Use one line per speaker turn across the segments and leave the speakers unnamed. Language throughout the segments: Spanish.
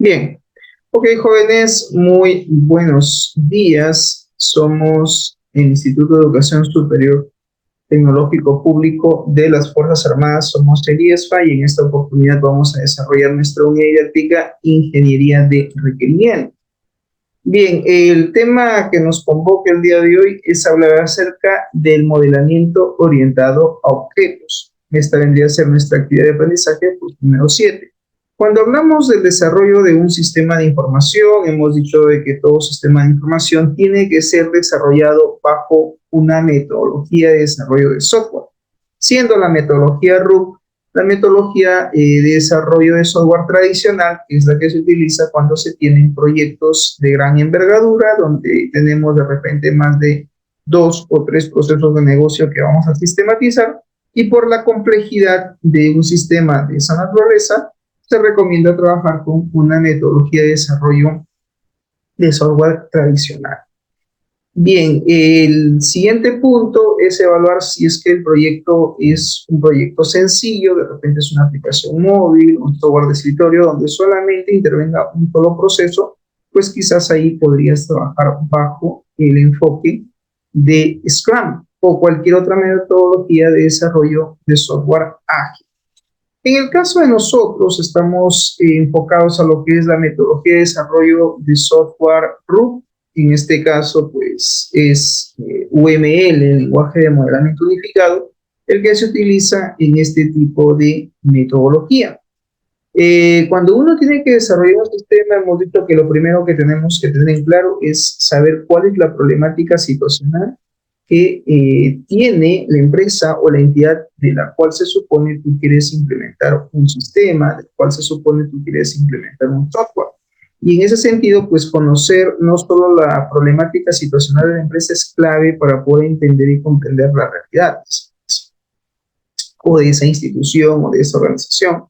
Bien, ok, jóvenes, muy buenos días. Somos el Instituto de Educación Superior Tecnológico Público de las Fuerzas Armadas, somos el IESFA y en esta oportunidad vamos a desarrollar nuestra unidad didáctica Ingeniería de Requerimiento. Bien, el tema que nos convoca el día de hoy es hablar acerca del modelamiento orientado a objetos. Esta vendría a ser nuestra actividad de aprendizaje, pues, número 7. Cuando hablamos del desarrollo de un sistema de información, hemos dicho de que todo sistema de información tiene que ser desarrollado bajo una metodología de desarrollo de software, siendo la metodología RUP la metodología de desarrollo de software tradicional, que es la que se utiliza cuando se tienen proyectos de gran envergadura, donde tenemos de repente más de 2 o 3 procesos de negocio que vamos a sistematizar, y por la complejidad de un sistema de esa naturaleza, se recomienda trabajar con una metodología de desarrollo de software tradicional. Bien, el siguiente punto es evaluar si es que el proyecto es un proyecto sencillo, de repente es una aplicación móvil, un software de escritorio donde solamente intervenga un solo proceso, pues quizás ahí podrías trabajar bajo el enfoque de Scrum o cualquier otra metodología de desarrollo de software ágil. En el caso de nosotros, estamos enfocados a lo que es la metodología de desarrollo de software RUP. En este caso, pues, es UML, el lenguaje de modelamiento unificado, el que se utiliza en este tipo de metodología. Cuando uno tiene que desarrollar un sistema, hemos dicho que lo primero que tenemos que tener en claro es saber cuál es la problemática situacional que tiene la empresa o la entidad de la cual se supone tú quieres implementar un sistema, de cual se supone tú quieres implementar un software. Y en ese sentido, pues conocer no solo la problemática situacional de la empresa es clave para poder entender y comprender la realidad o de esa institución o de esa organización,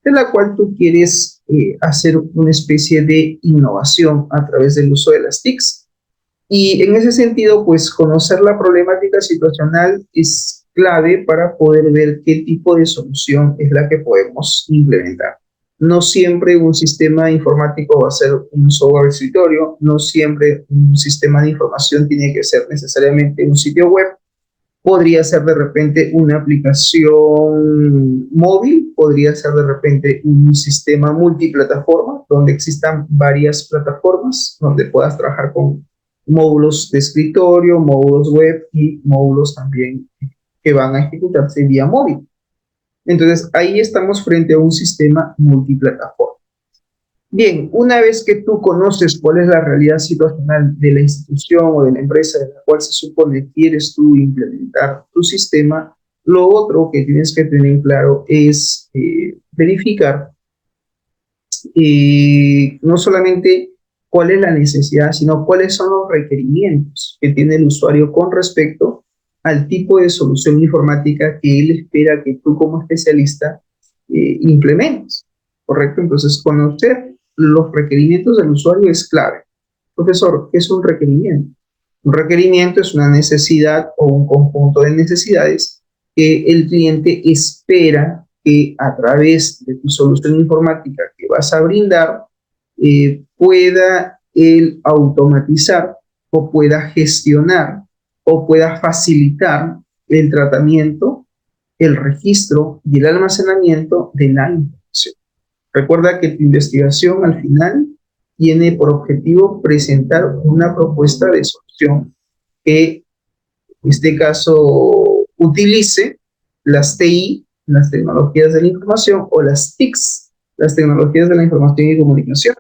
de la cual tú quieres hacer una especie de innovación a través del uso de las TICs. Y en ese sentido, pues conocer la problemática situacional es clave para poder ver qué tipo de solución es la que podemos implementar. No siempre un sistema informático va a ser un software de escritorio, no siempre un sistema de información tiene que ser necesariamente un sitio web. Podría ser de repente una aplicación móvil, podría ser de repente un sistema multiplataforma, donde existan varias plataformas, donde puedas trabajar con módulos de escritorio, módulos web y módulos también que van a ejecutarse vía móvil. Entonces, ahí estamos frente a un sistema multiplataforma. Bien, una vez que tú conoces cuál es la realidad situacional de la institución o de la empresa de la cual se supone quieres tú implementar tu sistema, lo otro que tienes que tener claro es verificar no solamente cuál es la necesidad, sino cuáles son los requerimientos que tiene el usuario con respecto al tipo de solución informática que él espera que tú como especialista implementes, ¿correcto? Entonces, conocer los requerimientos del usuario es clave. Profesor, ¿qué es un requerimiento? Un requerimiento es una necesidad o un conjunto de necesidades que el cliente espera que a través de tu solución informática que vas a brindar pueda él automatizar o pueda gestionar o pueda facilitar el tratamiento, el registro y el almacenamiento de la información. Recuerda que tu investigación al final tiene por objetivo presentar una propuesta de solución que en este caso utilice las TI, las tecnologías de la información, o las TICs, las tecnologías de la información y comunicación.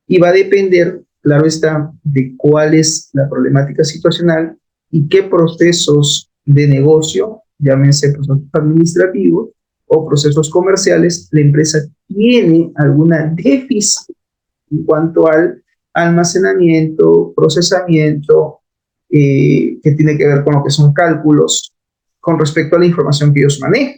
Y va a depender, claro está, de cuál es la problemática situacional y qué procesos de negocio, llámense procesos administrativos o procesos comerciales, la empresa tiene alguna déficit en cuanto al almacenamiento, procesamiento, que tiene que ver con lo que son cálculos con respecto a la información que ellos manejan,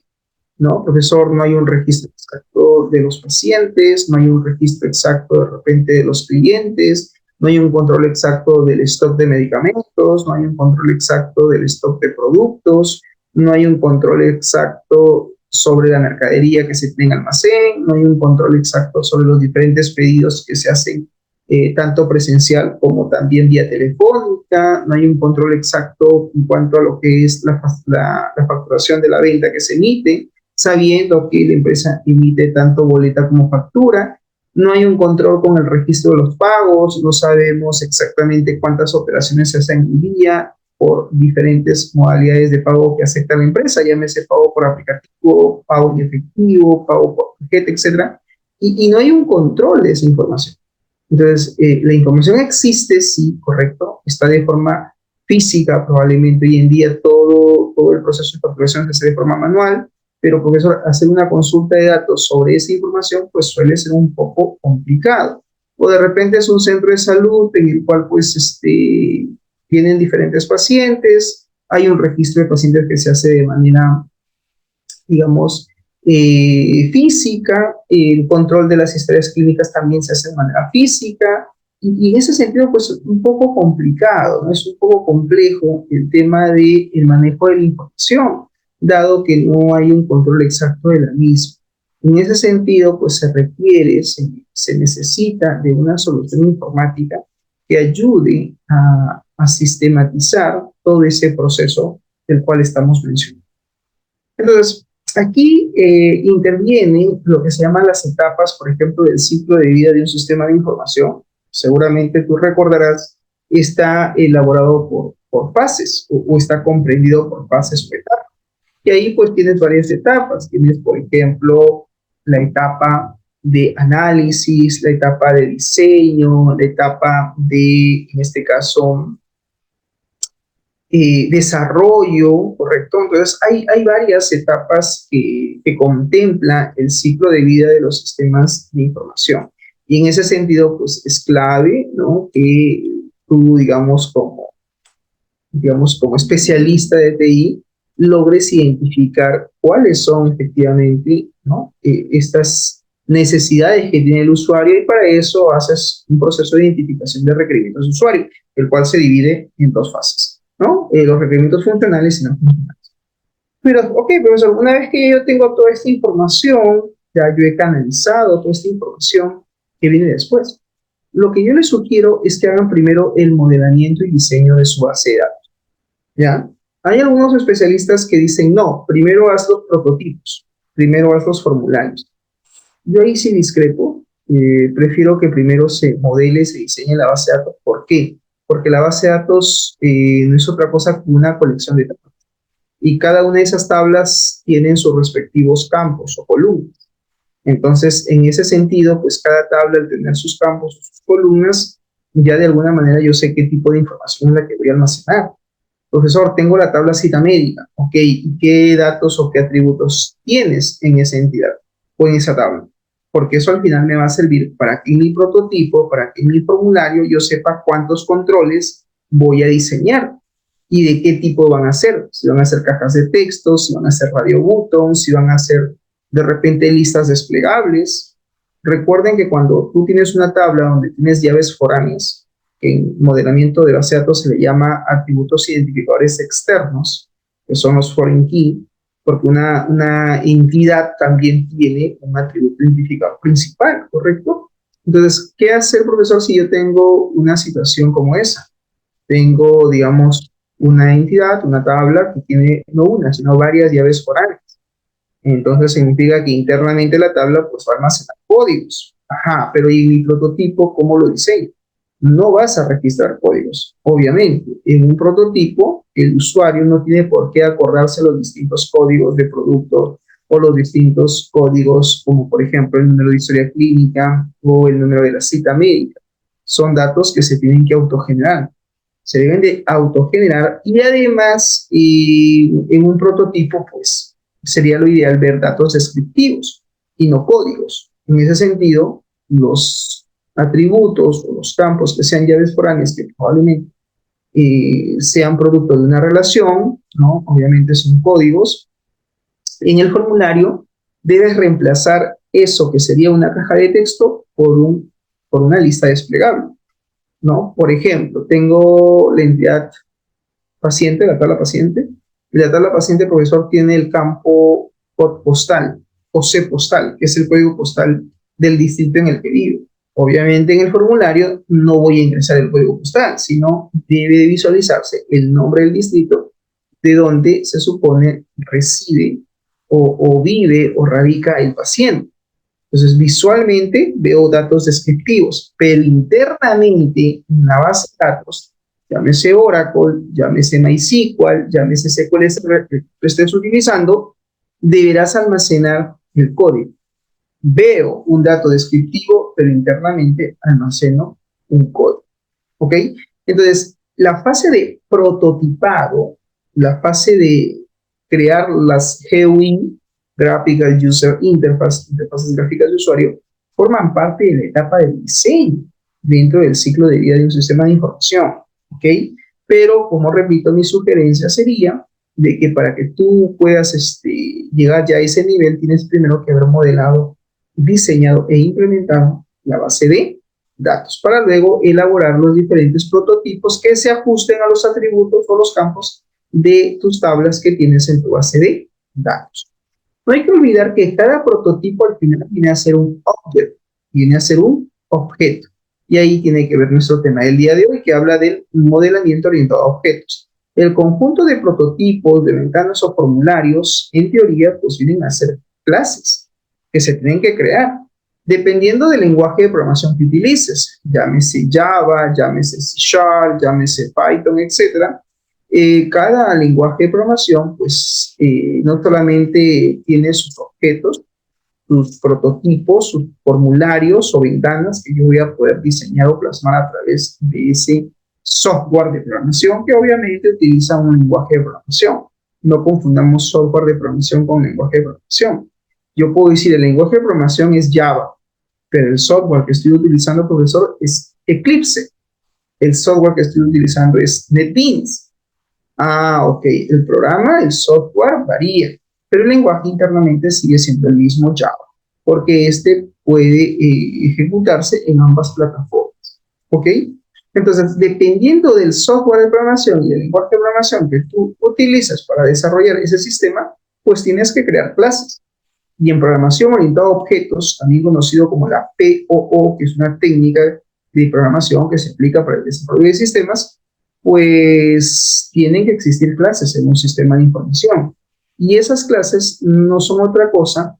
¿no? Profesor, no hay un registro exacto de los pacientes, no hay un registro exacto de repente de los clientes, no hay un control exacto del stock de medicamentos, no hay un control exacto del stock de productos, no hay un control exacto sobre la mercadería que se tiene en almacén, no hay un control exacto sobre los diferentes pedidos que se hacen tanto presencial como también vía telefónica, no hay un control exacto en cuanto a lo que es la facturación de la venta que se emite, sabiendo que la empresa emite tanto boleta como factura. No hay un control con el registro de los pagos, no sabemos exactamente cuántas operaciones se hacen en un día por diferentes modalidades de pago que acepta la empresa, llámese pago por aplicativo, pago en efectivo, pago por tarjeta, etcétera, y no hay un control de esa información. Entonces, la información existe, sí, correcto, está de forma física, probablemente hoy en día todo el proceso de facturación se hace de forma manual, pero profesor, hacer una consulta de datos sobre esa información pues suele ser un poco complicado. O de repente es un centro de salud en el cual pues tienen diferentes pacientes, hay un registro de pacientes que se hace de manera, digamos, física, el control de las historias clínicas también se hace de manera física, y en ese sentido, pues, un poco complicado, ¿no? Es un poco complejo el tema del manejo de la información, dado que no hay un control exacto de la misma. En ese sentido, pues, se necesita de una solución informática que ayude a sistematizar todo ese proceso del cual estamos mencionando. Entonces, aquí intervienen lo que se llaman las etapas, por ejemplo, del ciclo de vida de un sistema de información. Seguramente tú recordarás, está elaborado por fases o está comprendido por fases o etapas. Y ahí pues tienes varias etapas. Tienes, por ejemplo, la etapa de análisis, la etapa de diseño, la etapa de, en este caso, desarrollo, ¿correcto? Entonces, hay varias etapas que contempla el ciclo de vida de los sistemas de información. Y en ese sentido, pues es clave, ¿no? Que tú, digamos, como especialista de TI, logres identificar cuáles son efectivamente, ¿no? Estas necesidades que tiene el usuario, y para eso haces un proceso de identificación de requerimientos de usuario, el cual se divide en dos fases, ¿no? Los requerimientos funcionales y no funcionales. Pero, ok, profesor, una vez que yo tengo toda esta información, ya yo he canalizado toda esta información que viene después. Lo que yo les sugiero es que hagan primero el modelamiento y diseño de su base de datos. ¿Ya? Hay algunos especialistas que dicen, no, primero haz los prototipos, primero haz los formularios. Yo ahí sí discrepo, prefiero que primero se modele, se diseñe la base de datos. ¿Por qué? Porque la base de datos no es otra cosa que una colección de tablas. Y cada una de esas tablas tienen sus respectivos campos o columnas. Entonces, en ese sentido, pues cada tabla, al tener sus campos o sus columnas, ya de alguna manera yo sé qué tipo de información es la que voy a almacenar. Profesor, tengo la tabla cita médica, ok, ¿y qué datos o qué atributos tienes en esa entidad o en esa tabla? Porque eso al final me va a servir para que en mi prototipo, para que en mi formulario yo sepa cuántos controles voy a diseñar y de qué tipo van a ser. Si van a ser cajas de texto, si van a ser radio buttons, si van a ser de repente listas desplegables. Recuerden que cuando tú tienes una tabla donde tienes llaves foráneas, en modelamiento de base de datos se le llama atributos identificadores externos, que son los foreign key, porque una entidad también tiene un atributo identificador principal, ¿correcto? Entonces, ¿qué hacer, profesor, si yo tengo una situación como esa? Tengo, digamos, una entidad, una tabla que tiene no una, sino varias llaves foráneas. Entonces significa que internamente la tabla pues va a almacenar códigos. Ajá, pero ¿y mi prototipo cómo lo diseño? No vas a registrar códigos, obviamente. En un prototipo, el usuario no tiene por qué acordarse los distintos códigos de producto o los distintos códigos, como por ejemplo el número de historia clínica o el número de la cita médica. Son datos que se tienen que autogenerar. Se deben de autogenerar y además en un prototipo, pues sería lo ideal ver datos descriptivos y no códigos. En ese sentido, los atributos o los campos que sean llaves foráneas que probablemente sean producto de una relación, ¿no? Obviamente son códigos. En el formulario debes reemplazar eso que sería una caja de texto por una lista desplegable, ¿no? Por ejemplo, tengo la entidad paciente, la tabla paciente, La tabla paciente, profesor, tiene el campo postal o C postal, que es el código postal del distrito en el que vive. Obviamente en el formulario no voy a ingresar el código postal, sino debe de visualizarse el nombre del distrito de donde se supone reside o vive o radica el paciente. Entonces, visualmente veo datos descriptivos, pero internamente en la base de datos, llámese Oracle, llámese MySQL, llámese SQL Server que tú estés utilizando, deberás almacenar el código. Veo un dato descriptivo, pero internamente almaceno un código. ¿Ok? Entonces, la fase de prototipado, la fase de crear las GUI, Graphical User Interface, interfaces gráficas de usuario, forman parte de la etapa de diseño dentro del ciclo de vida de un sistema de información. ¿Ok? Pero, como repito, mi sugerencia sería de que para que tú puedas llegar ya a ese nivel, tienes primero que haber modelado, diseñado e implementado la base de datos para luego elaborar los diferentes prototipos que se ajusten a los atributos o los campos de tus tablas que tienes en tu base de datos. No hay que olvidar que cada prototipo al final viene a ser un object, viene a ser un objeto. Y ahí tiene que ver nuestro tema del día de hoy, que habla del modelamiento orientado a objetos. El conjunto de prototipos, de ventanas o formularios, en teoría, pues vienen a ser clases que se tienen que crear, dependiendo del lenguaje de programación que utilices, llámese Java, llámese C Sharp, llámese Python, etc. Cada lenguaje de programación, pues, no solamente tiene sus objetos, sus prototipos, sus formularios o ventanas que yo voy a poder diseñar o plasmar a través de ese software de programación que obviamente utiliza un lenguaje de programación. No confundamos software de programación con lenguaje de programación. Yo puedo decir, el lenguaje de programación es Java, pero el software que estoy utilizando, profesor, es Eclipse. El software que estoy utilizando es NetBeans. Ah, ok. El programa, el software varía, pero el lenguaje internamente sigue siendo el mismo Java, porque este puede ejecutarse en ambas plataformas. ¿Ok? Entonces, dependiendo del software de programación y del lenguaje de programación que tú utilizas para desarrollar ese sistema, pues tienes que crear clases. Y en programación orientada a objetos, también conocido como la POO, que es una técnica de programación que se aplica para el desarrollo de sistemas, pues tienen que existir clases en un sistema de información. Y esas clases no son otra cosa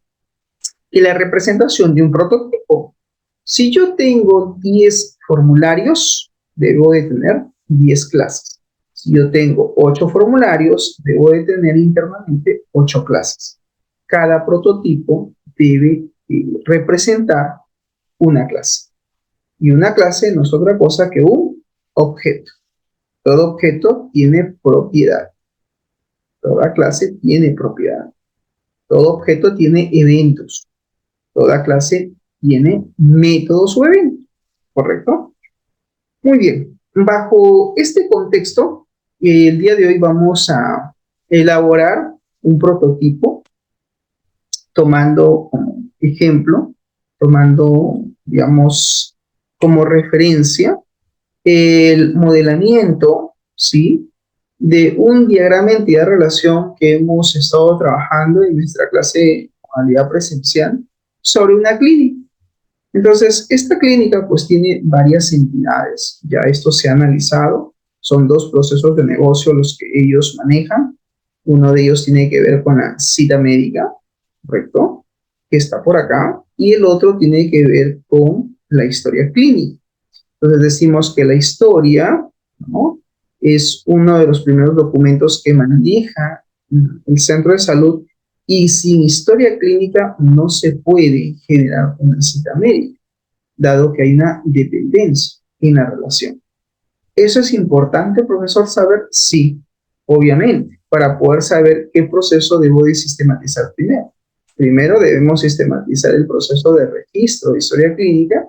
que la representación de un prototipo. Si yo tengo 10 formularios, debo de tener 10 clases. Si yo tengo 8 formularios, debo de tener internamente 8 clases. Cada prototipo debe representar una clase. Y una clase no es otra cosa que un objeto. Todo objeto tiene propiedad. Toda clase tiene propiedad. Todo objeto tiene eventos. Toda clase tiene métodos o eventos. ¿Correcto? Muy bien. Bajo este contexto, el día de hoy vamos a elaborar un prototipo tomando como ejemplo, tomando, digamos, como referencia el modelamiento, ¿sí?, de un diagrama de entidad-relación que hemos estado trabajando en nuestra clase de modalidad presencial sobre una clínica. Entonces, esta clínica pues tiene varias entidades, ya esto se ha analizado, son 2 procesos de negocio los que ellos manejan. Uno de ellos tiene que ver con la cita médica, ¿correcto?, que está por acá, y el otro tiene que ver con la historia clínica. Entonces decimos que la historia, ¿no?, es uno de los primeros documentos que maneja el centro de salud, y sin historia clínica no se puede generar una cita médica, dado que hay una dependencia en la relación. ¿Eso es importante, profesor, saber? Sí, obviamente, para poder saber qué proceso debo de sistematizar primero. Primero debemos sistematizar el proceso de registro de historia clínica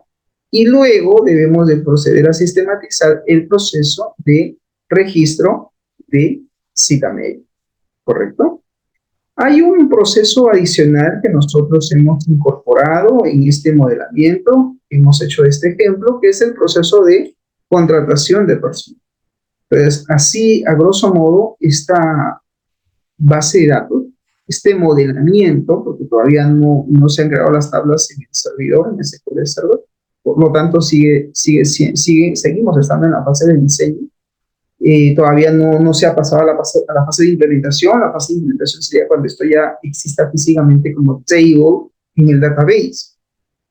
y luego debemos de proceder a sistematizar el proceso de registro de cita médica, ¿correcto? Hay un proceso adicional que nosotros hemos incorporado en este modelamiento, hemos hecho este ejemplo, que es el proceso de contratación de personal. Entonces, así, a grosso modo, base de datos, este modelamiento, porque todavía no se han creado las tablas en el servidor, en el SQL Server, por lo tanto seguimos estando en la fase de diseño. Todavía no se ha pasado a la fase de implementación. La fase de implementación sería cuando esto ya exista físicamente como table en el database.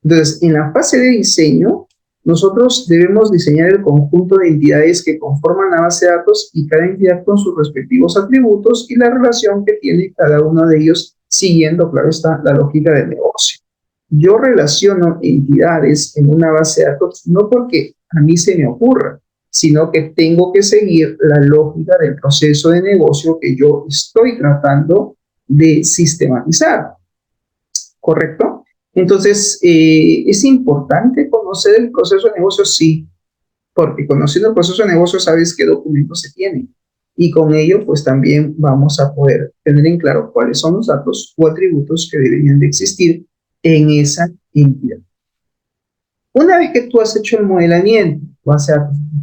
Entonces, en la fase de diseño, nosotros debemos diseñar el conjunto de entidades que conforman la base de datos y cada entidad con sus respectivos atributos y la relación que tiene cada uno de ellos siguiendo, claro está, la lógica del negocio. Yo relaciono entidades en una base de datos no porque a mí se me ocurra, sino que tengo que seguir la lógica del proceso de negocio que yo estoy tratando de sistematizar, ¿correcto? Entonces, ¿es importante conocer el proceso de negocio? Sí, porque conociendo el proceso de negocio sabes qué documentos se tienen. Y con ello, pues también vamos a poder tener en claro cuáles son los datos o atributos que deberían de existir en esa entidad. Una vez que tú has hecho el modelamiento,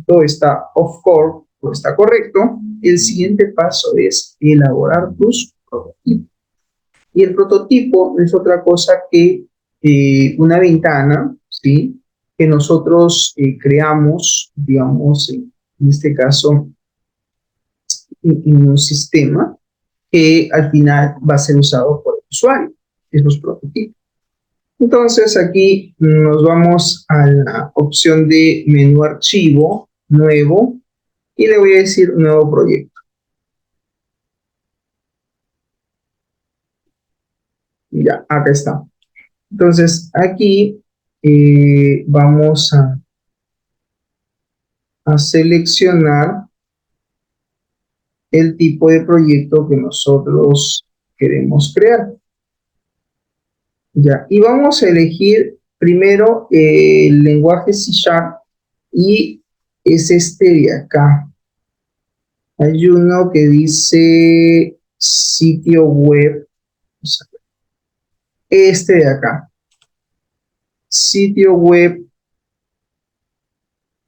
todo está off-core, todo está correcto, el siguiente paso es elaborar tus prototipos. Y el prototipo no es otra cosa que una ventana, ¿sí? Que nosotros creamos, digamos, en este caso, en un sistema que al final va a ser usado por el usuario, esos prototipos. Entonces aquí nos vamos a la opción de menú archivo, nuevo, y le voy a decir nuevo proyecto. Ya, acá está. Entonces aquí vamos a seleccionar el tipo de proyecto que nosotros queremos crear. Ya, y vamos a elegir primero el lenguaje C# y es este de acá. Hay uno que dice sitio web, este de acá. Sitio web,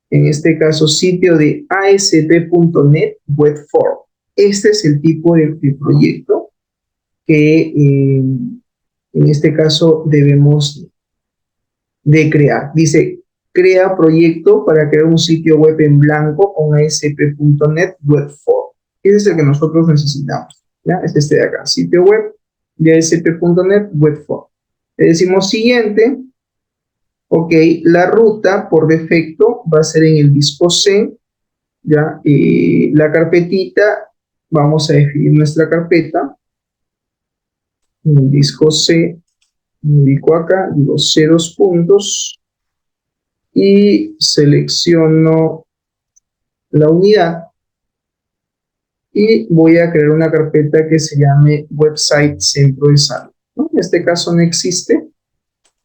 en este caso sitio de ASP.NET Web Form. Este es el tipo de proyecto que en este caso debemos de crear. Dice, crea proyecto para crear un sitio web en blanco con ASP.NET Web Form. Ese es el que nosotros necesitamos. ¿Ya? Es este de acá, sitio web de ASP.NET Web Form. Le decimos siguiente. Ok, la ruta por defecto va a ser en el disco C. ¿Ya? La carpetita, vamos a definir nuestra carpeta. En el disco C, ubico acá, digo ceros puntos y selecciono la unidad y voy a crear una carpeta que se llame website centro de salud, ¿no? En este caso no existe.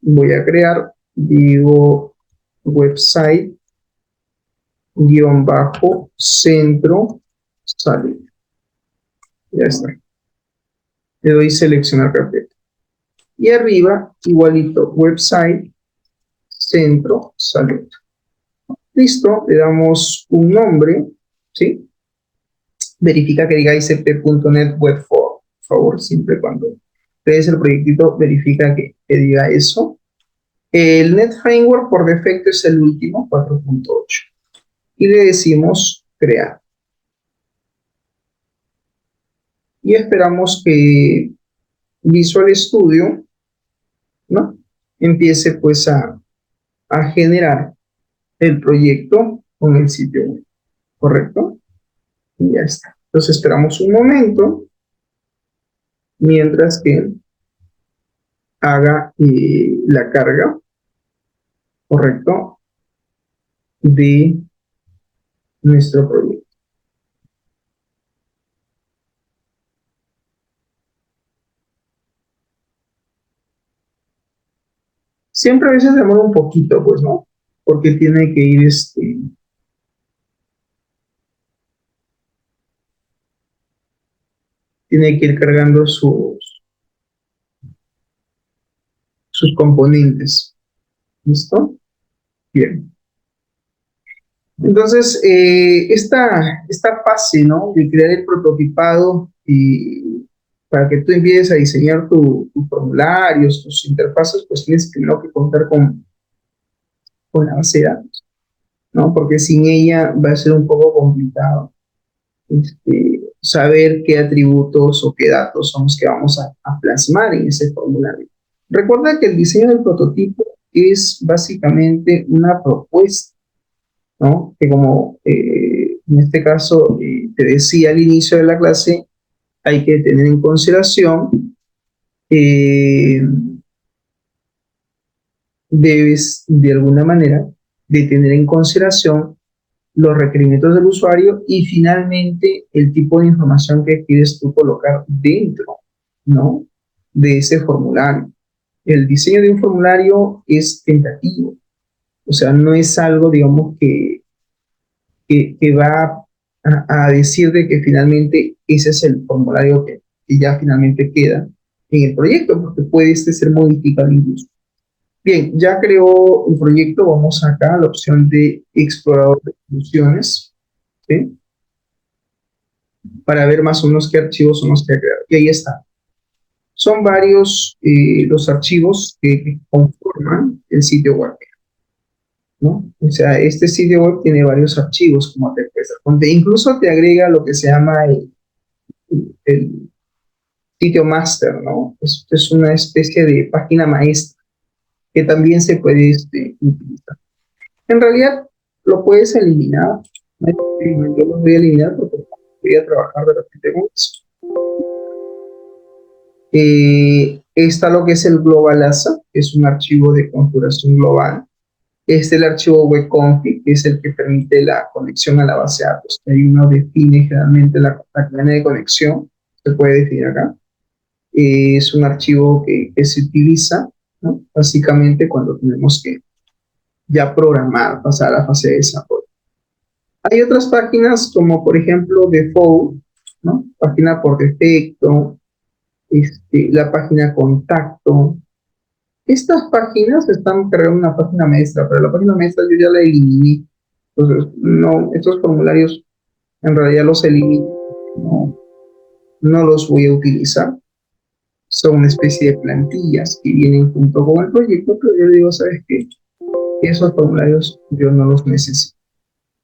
Voy a crear, digo website guión bajo centro salud. Ya está. Le doy seleccionar carpeta. Y arriba, igualito, website centro salud. Listo, le damos un nombre, ¿sí? Verifica que diga ASP.NET Web Form, por favor, siempre cuando crees el proyectito, verifica que diga eso. El Net Framework por defecto es el último, 4.8. Y le decimos crear. Y esperamos que Visual Studio, ¿no? Empiece pues a generar el proyecto con el sitio web, ¿correcto? Y ya está. Entonces esperamos un momento mientras que haga la carga, ¿correcto? De nuestro proyecto. Siempre a veces demora un poquito, pues, ¿no? Porque tiene que ir tiene que ir cargando sus componentes. ¿Listo? Bien. Entonces, esta fase, ¿no? De crear el prototipado para que tú empieces a diseñar tus formularios, tus interfaces, pues tienes primero que contar con la base de datos, ¿no? Porque sin ella va a ser un poco complicado saber qué atributos o qué datos son los que vamos a plasmar en ese formulario. Recuerda que el diseño del prototipo es básicamente una propuesta, ¿no? Que como en este caso te decía al inicio de la clase, hay que tener en consideración, eh, debes de alguna manera de tener en consideración los requerimientos del usuario y finalmente el tipo de información que quieres tú colocar dentro, ¿no? De ese formulario. El diseño de un formulario es tentativo, o sea, no es algo, digamos, que va a decir de que finalmente ese es el formulario que ya finalmente queda en el proyecto, porque puede ser modificado incluso. Bien, ya creó un proyecto, vamos acá a la opción de explorador de soluciones, ¿sí? Para ver más o menos qué archivos son los que ha creado. Y ahí está. Son varios los archivos que conforman el sitio web, ¿no? O sea, este sitio web tiene varios archivos, como te puedes dar cuenta. Incluso te agrega lo que se llama el sitio master, ¿no? Es una especie de página maestra que también se puede utilizar. En realidad, lo puedes eliminar. ¿No? Yo lo voy a eliminar porque voy a trabajar de repente con eso. Está lo que es el Global ASA, que es un archivo de configuración global. Este es el archivo webconfig, que es el que permite la conexión a la base de datos. Ahí uno define generalmente la cadena de conexión, se puede definir acá. Es un archivo que se utiliza, ¿no? Básicamente cuando tenemos que ya programar, pasar a la fase de desarrollo. Hay otras páginas como por ejemplo Default, ¿no? Página por defecto, la página contacto. Estas páginas están cargando una página maestra, pero la página maestra yo ya la eliminé. Entonces, no, estos formularios en realidad los elimino, no, no los voy a utilizar. Son una especie de plantillas que vienen junto con el proyecto, pero yo digo, ¿sabes qué? Esos formularios yo no los necesito.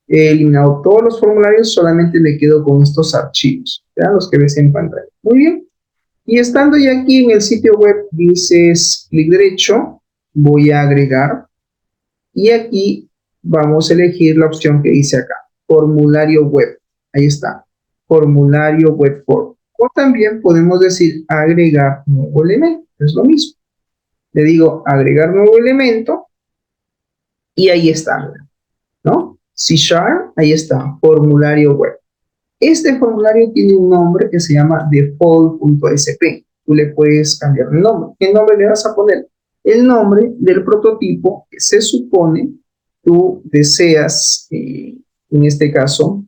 He eliminado todos los formularios, solamente me quedo con estos archivos, ¿ya? Los que ves en pantalla. Muy bien. Y estando ya aquí en el sitio web, dices clic derecho, voy a agregar, y aquí vamos a elegir la opción que dice acá, formulario web. Ahí está, formulario web form. O también podemos decir agregar nuevo elemento, es lo mismo. Le digo agregar nuevo elemento y ahí está, ¿no? C#, ahí está, formulario web. Este formulario tiene un nombre que se llama default.sp. Tú le puedes cambiar el nombre. ¿Qué nombre le vas a poner? El nombre del prototipo que se supone tú deseas, en este caso,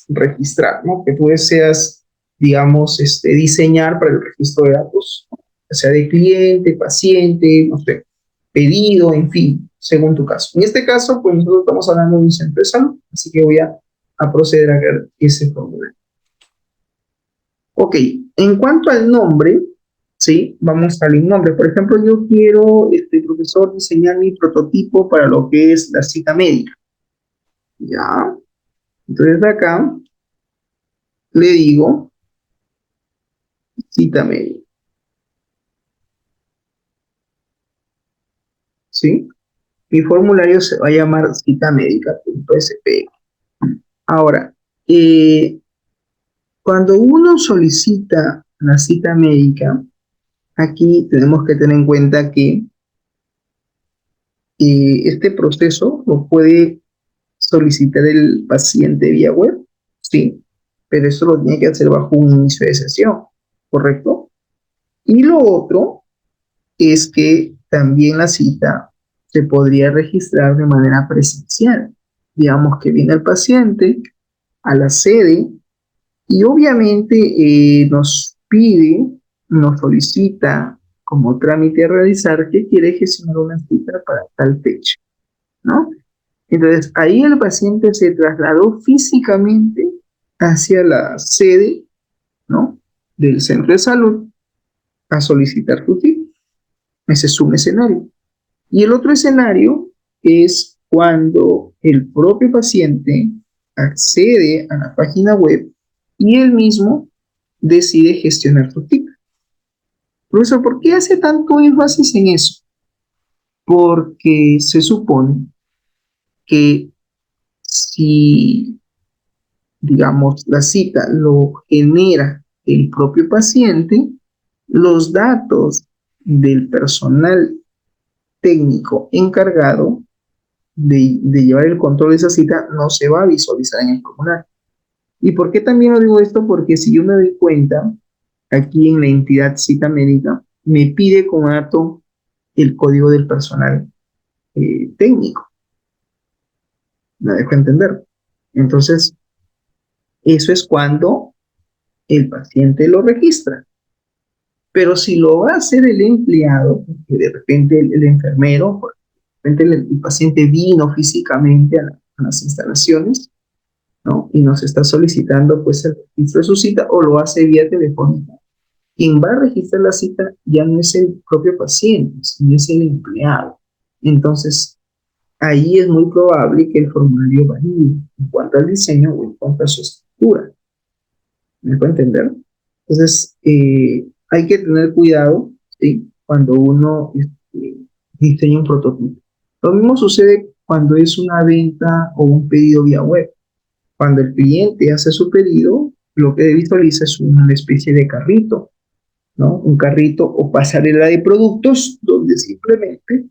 registrar, ¿no? Que tú deseas, digamos, diseñar para el registro de datos, ¿no? Ya sea de cliente, paciente, no sé, pedido, en fin, según tu caso. En este caso, pues nosotros estamos hablando de un centro de salud, así que voy a proceder a crear ese formulario. Ok, en cuanto al nombre, ¿sí? Vamos al nombre. Por ejemplo, yo quiero, profesor, diseñar mi prototipo para lo que es la cita médica. Ya, entonces de acá le digo cita médica, ¿sí? Mi formulario se va a llamar cita médica.sp. Ahora, cuando uno solicita la cita médica, aquí tenemos que tener en cuenta que este proceso lo puede solicitar el paciente vía web, sí, pero eso lo tiene que hacer bajo un inicio de sesión, ¿correcto? Y lo otro es que también la cita se podría registrar de manera presencial. Digamos que viene el paciente a la sede y obviamente nos pide, nos solicita como trámite a realizar que quiere gestionar una cita para tal fecha, ¿no? Entonces, ahí el paciente se trasladó físicamente hacia la sede, ¿no? del centro de salud a solicitar tu cita. Ese es un escenario. Y el otro escenario es cuando el propio paciente accede a la página web y él mismo decide gestionar su cita. Profesor, ¿por qué hace tanto énfasis en eso? Porque se supone que si, digamos, la cita lo genera el propio paciente, los datos del personal técnico encargado de llevar el control de esa cita no se va a visualizar en el formulario. ¿Y por qué también lo digo esto? Porque si yo me doy cuenta, aquí en la entidad cita médica, me pide como dato el código del personal técnico. ¿Me dejo entender? Entonces, eso es cuando el paciente lo registra. Pero si lo va a hacer el empleado, que de repente el enfermero, de repente el paciente vino físicamente a las instalaciones, ¿no? Y nos está solicitando pues el registro de su cita o lo hace vía telefónica. Quien va a registrar la cita ya no es el propio paciente, sino es el empleado. Entonces, ahí es muy probable que el formulario varíe en cuanto al diseño o en cuanto a su estructura. ¿Me puede entender? Entonces, hay que tener cuidado, ¿sí? Cuando uno diseña un prototipo. Lo mismo sucede cuando es una venta o un pedido vía web. Cuando el cliente hace su pedido, lo que visualiza es una especie de carrito, ¿no? Un carrito o pasarela de productos donde simplemente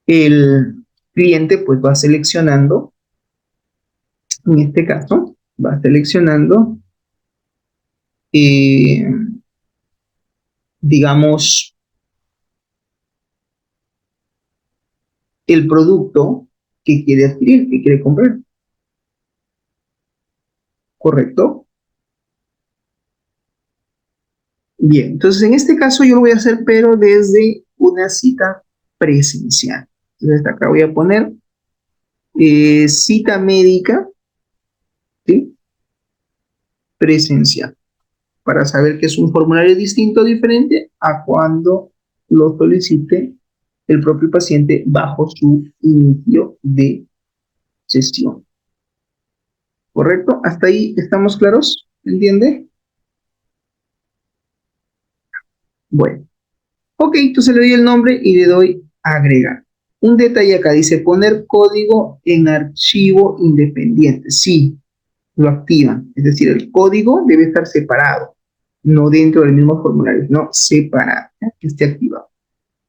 el cliente pues va seleccionando, en este caso, va seleccionando, eh, digamos, el producto que quiere adquirir, que quiere comprar, ¿correcto? Bien, entonces en este caso yo lo voy a hacer, pero desde una cita presencial. Entonces acá voy a poner cita médica, ¿sí? Presencial, para saber que es un formulario distinto, diferente a cuando lo solicite el propio paciente bajo su inicio de sesión. ¿Correcto? ¿Hasta ahí estamos claros? ¿Entiende? Bueno. Ok, entonces le doy el nombre y le doy agregar. Un detalle acá dice poner código en archivo independiente. Sí, lo activan. Es decir, el código debe estar separado, no dentro del mismo formulario, no separado, ¿ya? Que esté activado.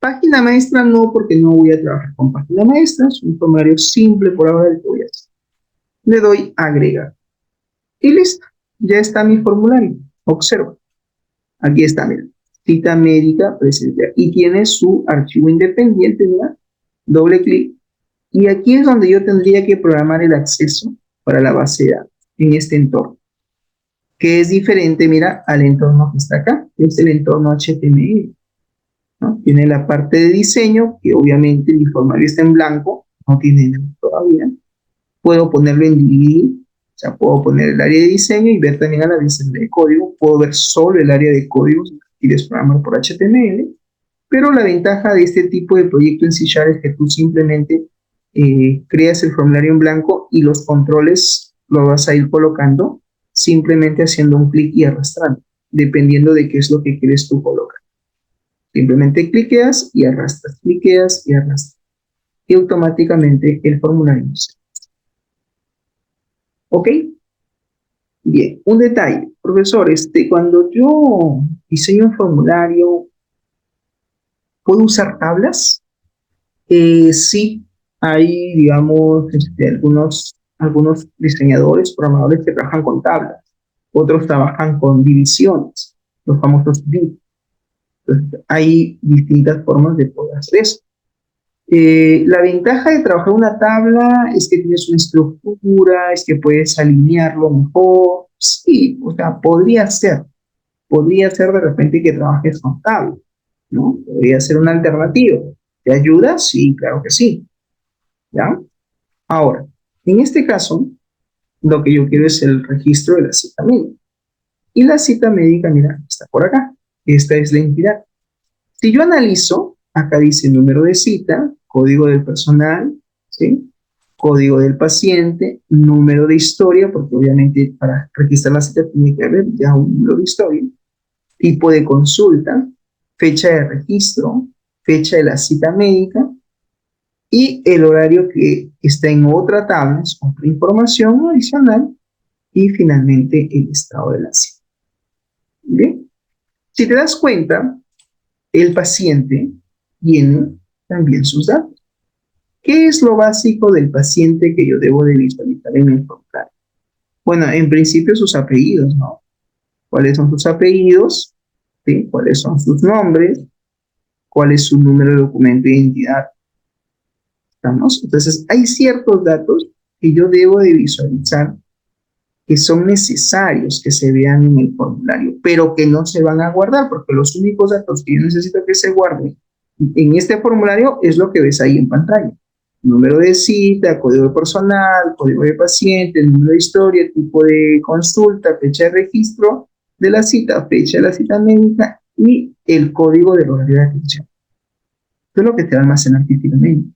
Página maestra no, porque no voy a trabajar con página maestra. Es un formulario simple por ahora el que voy a hacer. Le doy agregar. Y listo, ya está mi formulario. Observa. Aquí está, mira. Cita médica presencial. Y tiene su archivo independiente, mira. Doble clic. Y aquí es donde yo tendría que programar el acceso para la base de datos en este entorno, que es diferente, mira, al entorno que está acá, que es el entorno HTML, ¿no? Tiene la parte de diseño, que obviamente mi formulario está en blanco, no tiene nada todavía. Puedo ponerlo en dividir, o sea, puedo poner el área de diseño y ver también a la vez el de código. Puedo ver solo el área de código si quieres programar por HTML, pero la ventaja de este tipo de proyecto en C# es que tú simplemente creas el formulario en blanco y los controles los vas a ir colocando simplemente haciendo un clic y arrastrando, dependiendo de qué es lo que quieres tú colocar. Simplemente cliqueas y arrastras, cliqueas y arrastras. Y automáticamente el formulario se... ¿Ok? Bien, un detalle, profesor, cuando yo diseño un formulario, ¿puedo usar tablas? Sí, hay, digamos, algunos diseñadores, programadores que trabajan con tablas, otros trabajan con divisiones, los famosos div. Entonces, hay distintas formas de poder hacer eso. La ventaja de trabajar una tabla es que tienes una estructura, es que puedes alinearlo mejor. Sí, o sea, podría ser de repente que trabajes con tabla, ¿no? Podría ser una alternativa. ¿Te ayuda? Sí, claro que sí. ¿Ya? Ahora, en este caso, lo que yo quiero es el registro de la cita médica. Y la cita médica, mira, está por acá. Esta es la entidad. Si yo analizo, acá dice número de cita, código del personal, ¿sí? Código del paciente, número de historia, porque obviamente para registrar la cita tiene que haber ya un número de historia, tipo de consulta, fecha de registro, fecha de la cita médica y el horario que está en otra tabla, es otra información adicional, y finalmente el estado de la cita. Bien, si te das cuenta, el paciente tiene también sus datos. ¿Qué es lo básico del paciente que yo debo de visualizar en el formulario? Bueno, en principio sus apellidos, ¿no? ¿Cuáles son sus apellidos? ¿Sí? ¿Cuáles son sus nombres? ¿Cuál es su número de documento de identidad? ¿Estamos? Entonces, hay ciertos datos que yo debo de visualizar que son necesarios que se vean en el formulario, pero que no se van a guardar, porque los únicos datos que yo necesito que se guarden en este formulario es lo que ves ahí en pantalla. Número de cita, código personal, código de paciente, número de historia, tipo de consulta, fecha de registro de la cita, fecha de la cita médica y el código del horario de atención. Esto es lo que te va a almacenar físicamente.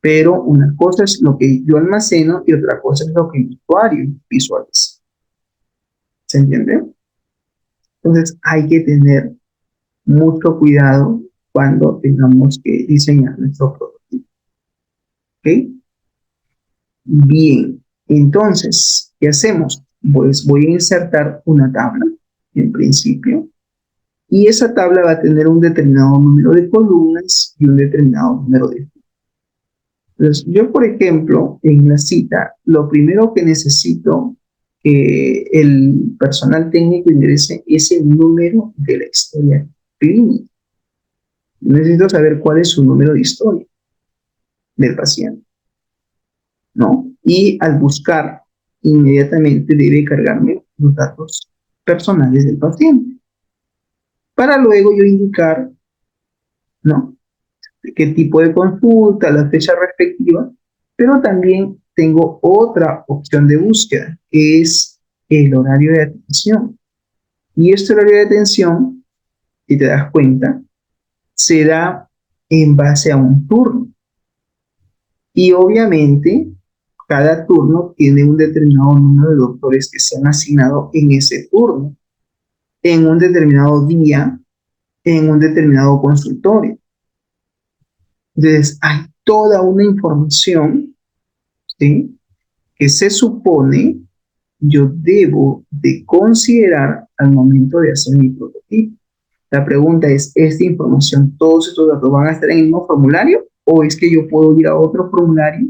Pero una cosa es lo que yo almaceno y otra cosa es lo que el usuario visualiza. ¿Se entiende? Entonces hay que tener mucho cuidado cuando tengamos que diseñar nuestro prototipo. ¿Ok? Bien, entonces, ¿qué hacemos? Pues voy a insertar una tabla, en principio, y esa tabla va a tener un determinado número de columnas y un determinado número de filas. Entonces, yo, por ejemplo, en la cita, lo primero que necesito que el personal técnico ingrese es el número de la historia clínica. Necesito saber cuál es su número de historia del paciente, ¿no? Y al buscar, inmediatamente debe cargarme los datos personales del paciente, para luego yo indicar, ¿no? Qué tipo de consulta, la fecha respectiva, pero también tengo otra opción de búsqueda, que es el horario de atención. Y este horario de atención, si te das cuenta, se da en base a un turno. Y obviamente, cada turno tiene un determinado número de doctores que se han asignado en ese turno, en un determinado día, en un determinado consultorio. Entonces, hay toda una información, ¿sí?, que se supone yo debo de considerar al momento de hacer mi prototipo. La pregunta es, ¿esta información, todos estos datos van a estar en el mismo formulario o es que yo puedo ir a otro formulario,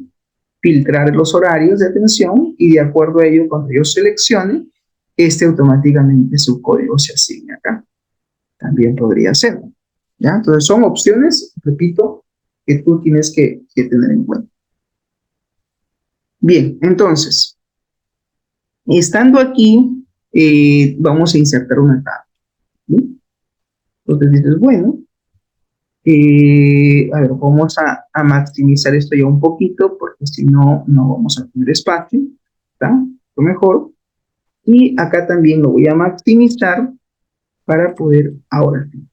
filtrar los horarios de atención y de acuerdo a ello, cuando yo seleccione, automáticamente su código se asigna acá? También podría ser, ¿ya? Entonces son opciones, repito, que tú tienes que tener en cuenta. Bien, entonces, estando aquí, vamos a insertar una tabla, ¿sí? Entonces dices, bueno, a ver, vamos a maximizar esto ya un poquito, porque si no, no vamos a tener espacio, ¿está? Lo mejor. Y acá también lo voy a maximizar para poder ahora sí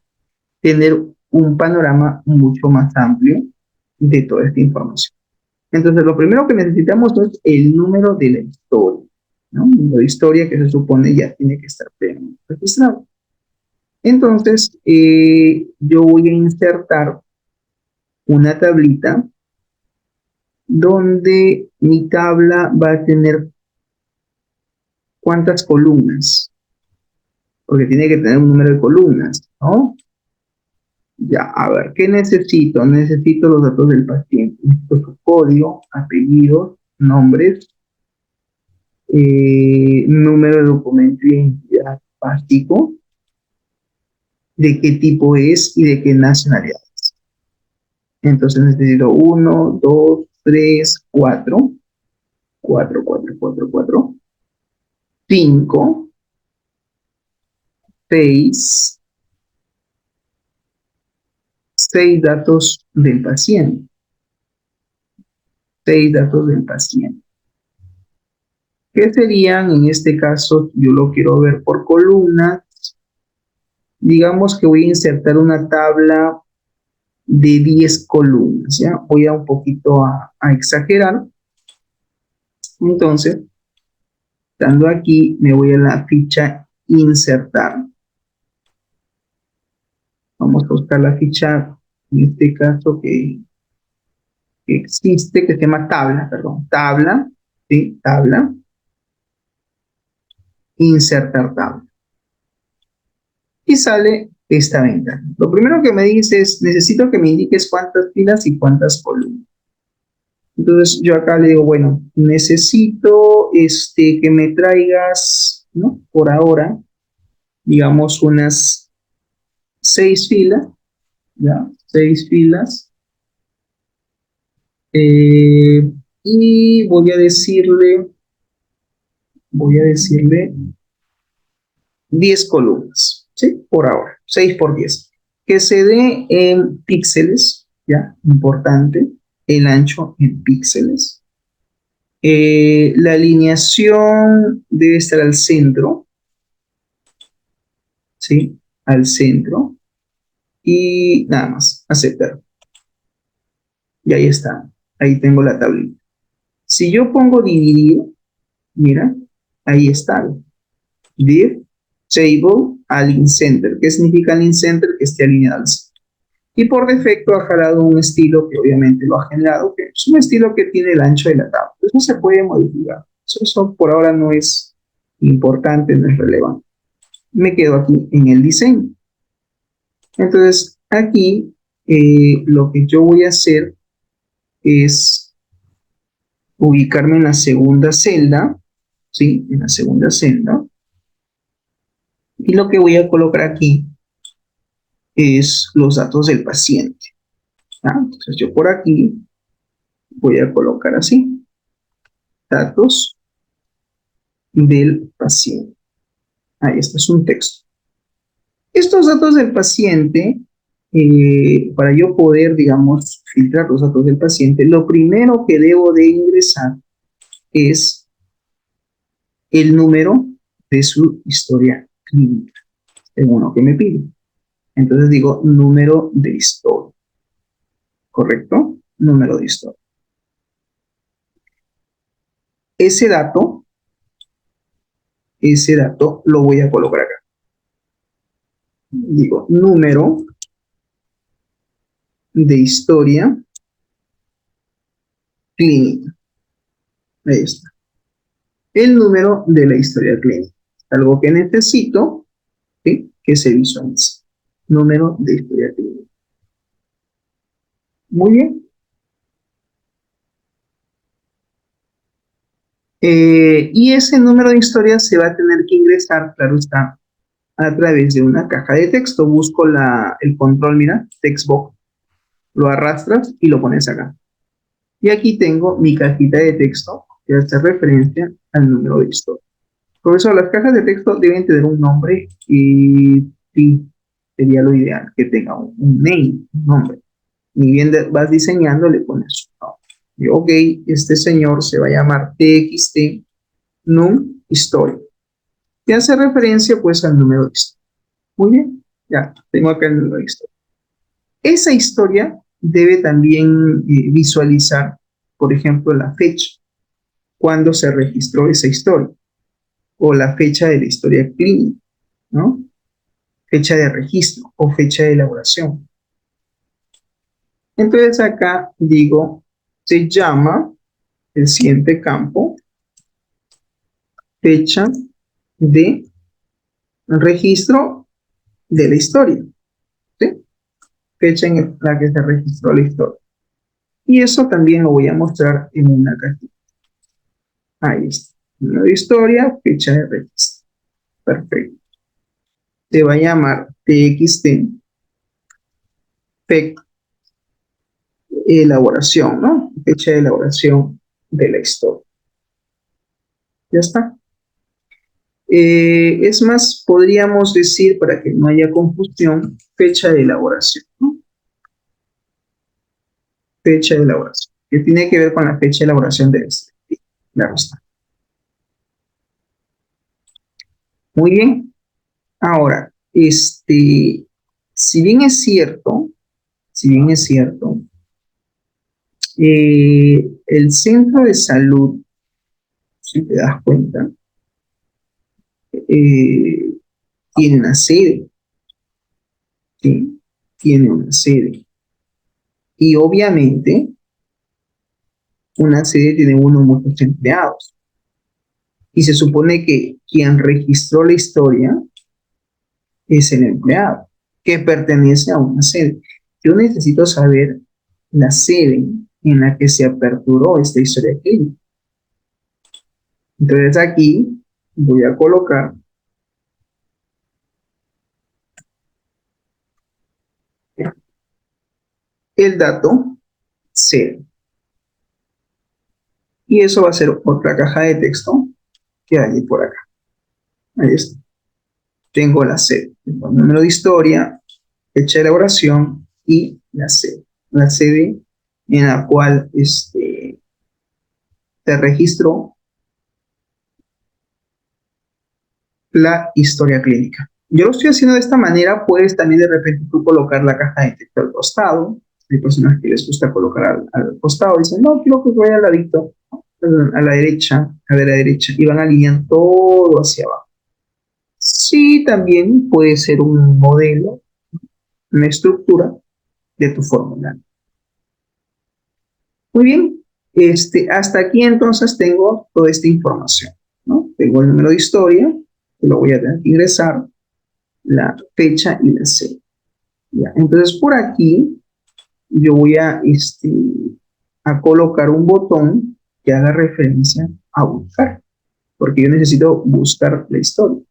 tener un panorama mucho más amplio de toda esta información. Entonces, lo primero que necesitamos es el número de la historia, ¿no? El número de historia que se supone ya tiene que estar plenamente registrado. Entonces, yo voy a insertar una tablita donde mi tabla va a tener cuántas columnas, porque tiene que tener un número de columnas, ¿no? Ya, a ver, ¿qué necesito? Necesito los datos del paciente, necesito su código, apellidos, nombres, número de documento de identidad básico, de qué tipo es y de qué nacionalidad. Entonces necesito 1, 2, 3, 4, 4, 4, 4, 4, 5, 6, 6 datos del paciente. 6 datos del paciente. que serían, en este caso, yo lo quiero ver por columnas. Digamos que voy a insertar una tabla de 10 columnas, ¿ya? Voy a un poquito a exagerar. Entonces, dando aquí, me voy a la ficha insertar. Vamos a buscar la ficha, en este caso, que existe, que se llama tabla, perdón, tabla, ¿sí? Tabla, insertar tabla. Y sale esta ventana. Lo primero que me dice es, necesito que me indiques cuántas filas y cuántas columnas. Entonces yo acá le digo, bueno, necesito que me traigas, ¿no? Por ahora, digamos unas 6 filas, ¿ya? 6 filas. Y voy a decirle 10 columnas, ¿sí? Por ahora, 6 por 10. Que se dé en píxeles, ¿ya? Importante, el ancho en píxeles. La alineación debe estar al centro, ¿sí? Al centro. Y nada más, aceptar. Y ahí está. Ahí tengo la tablita. Si yo pongo dividir, mira, ahí está. Div, table, align center. ¿Qué significa align center? Que esté alineado al centro. Y por defecto ha jalado un estilo que obviamente lo ha generado, que es un estilo que tiene el ancho de la tabla. Eso se puede modificar. Eso por ahora no es importante, no es relevante. Me quedo aquí en el diseño. Entonces, aquí lo que yo voy a hacer es ubicarme en la segunda celda, ¿sí? En la segunda celda. Y lo que voy a colocar aquí es los datos del paciente. ¿Ah? Entonces, yo por aquí voy a colocar así, datos del paciente. Ahí está, es un texto. Estos datos del paciente, para yo poder, digamos, filtrar los datos del paciente, lo primero que debo de ingresar es el número de su historia clínica, según lo que me pide. Entonces digo número de historia, ¿correcto? Número de historia. Ese dato lo voy a colocar acá. Digo número de historia clínica. Ahí está. El número de la historia clínica. Algo que necesito, ¿sí? Que se visualice. Número de historia clínica. Muy bien. Y ese número de historia se va a tener que ingresar, claro está, a través de una caja de texto. Busco el control, mira, textbox, lo arrastras y lo pones acá. Y aquí tengo mi cajita de texto que hace referencia al número de historia. Por eso las cajas de texto deben tener un nombre y sí, sería lo ideal que tenga un name, un nombre. Ni bien vas diseñando, le pones su nombre. Y, ok, este señor se va a llamar TXT Num Historia. Que hace referencia pues al número de historia. Muy bien, ya tengo acá el número de historia. Esa historia debe también visualizar, por ejemplo, la fecha, cuando se registró esa historia, o la fecha de la historia clínica, ¿no? Fecha de registro o fecha de elaboración. Entonces acá digo, se llama el siguiente campo, fecha de registro de la historia, ¿sí? Fecha en la que se registró la historia. Y eso también lo voy a mostrar en una cajita. Ahí está. Número de historia, fecha de registro. Perfecto. Se va a llamar TXT, fecha elaboración, ¿no? Fecha de elaboración de la historia. Ya está. Es más, podríamos decir, para que no haya confusión, fecha de elaboración, ¿no? Fecha de elaboración, que tiene que ver con la fecha de elaboración de este. Claro está. Muy bien. Ahora, si bien es cierto, si bien es cierto, el centro de salud, si te das cuenta, eh, tiene una sede, ¿sí? Tiene una sede. Y obviamente, una sede tiene uno o muchos empleados. Y se supone que quien registró la historia es el empleado, que pertenece a una sede. Yo necesito saber la sede en la que se aperturó esta historia clínica. Entonces aquí voy a colocar el dato sede. Y eso va a ser otra caja de texto que hay por acá. Ahí está. Tengo la sede, tengo el número de historia, fecha de elaboración y la sede. La sede en la cual se registró la historia clínica. Yo lo estoy haciendo de esta manera, puedes también de repente tú colocar la caja de texto al costado. Hay personas que les gusta colocar al costado, dicen, no, quiero que vaya al ladito, a la derecha, a la derecha, y van alineando todo hacia abajo. Sí, también puede ser un modelo, una estructura de tu formulario. Muy bien, hasta aquí entonces tengo toda esta información, ¿no? Tengo el número de historia, que lo voy a tener que ingresar, la fecha y la serie. ¿Ya? Entonces por aquí yo voy a colocar un botón que haga referencia a buscar, porque yo necesito buscar la historia.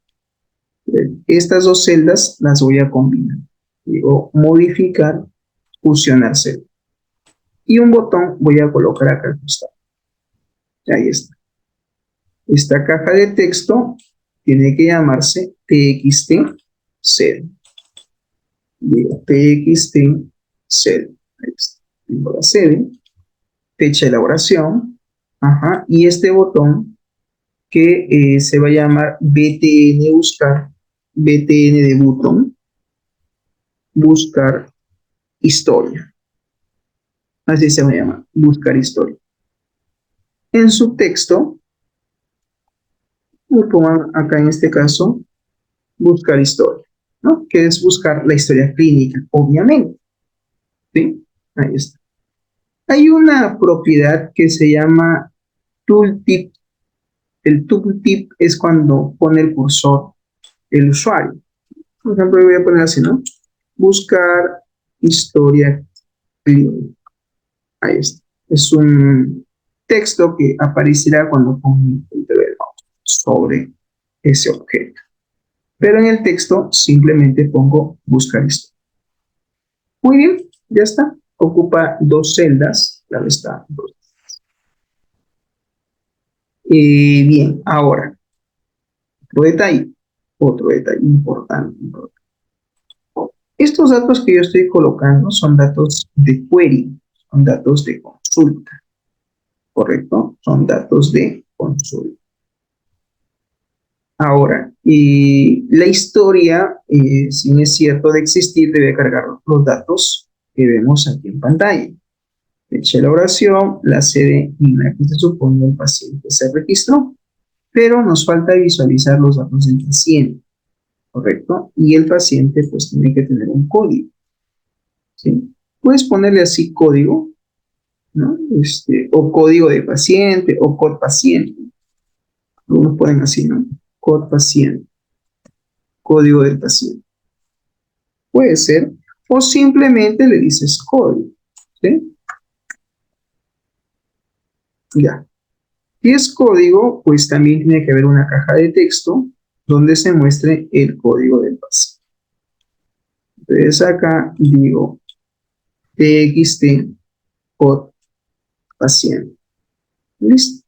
Estas dos celdas las voy a combinar. Digo, modificar, fusionar celdas. Y un botón voy a colocar acá al costado. Ahí está. Esta caja de texto tiene que llamarse TXT cel. Digo, TXT cel. Ahí está. Tengo la sede, fecha de elaboración, ajá, y este botón que se va a llamar BTN buscar, BTN de botón, buscar historia. Así se va a llamar, buscar historia. En su texto, me pongan acá en este caso, buscar historia, ¿no? Que es buscar la historia clínica, obviamente. ¿Sí? Ahí está. Hay una propiedad que se llama tooltip. El tooltip es cuando pone el cursor el usuario. Por ejemplo, voy a poner así, ¿no? Buscar historia clínica. Ahí está. Es un texto que aparecerá cuando ponga el punto de sobre ese objeto. Pero en el texto simplemente pongo buscar historia. Muy bien, ya está. Ocupa dos celdas. Claro está. Bien, ahora, otro detalle importante. Estos datos que yo estoy colocando son datos de query, son datos de consulta, ¿correcto? Son datos de consulta. Ahora, la historia, si no es cierto de existir, debe cargar los datos que vemos aquí en pantalla. Fecha de elaboración, la sede en la que se supone el paciente se registró, pero nos falta visualizar los datos del paciente, ¿correcto? Y el paciente pues tiene que tener un código, ¿sí? Puedes ponerle así código, ¿no? O código de paciente o COD paciente. Algunos ponen así, ¿no? COD paciente, código del paciente. Puede ser, o simplemente le dices código, ¿sí? Ya. Si es código, pues también tiene que haber una caja de texto donde se muestre el código del paciente. Entonces acá digo txt COD paciente. ¿Listo?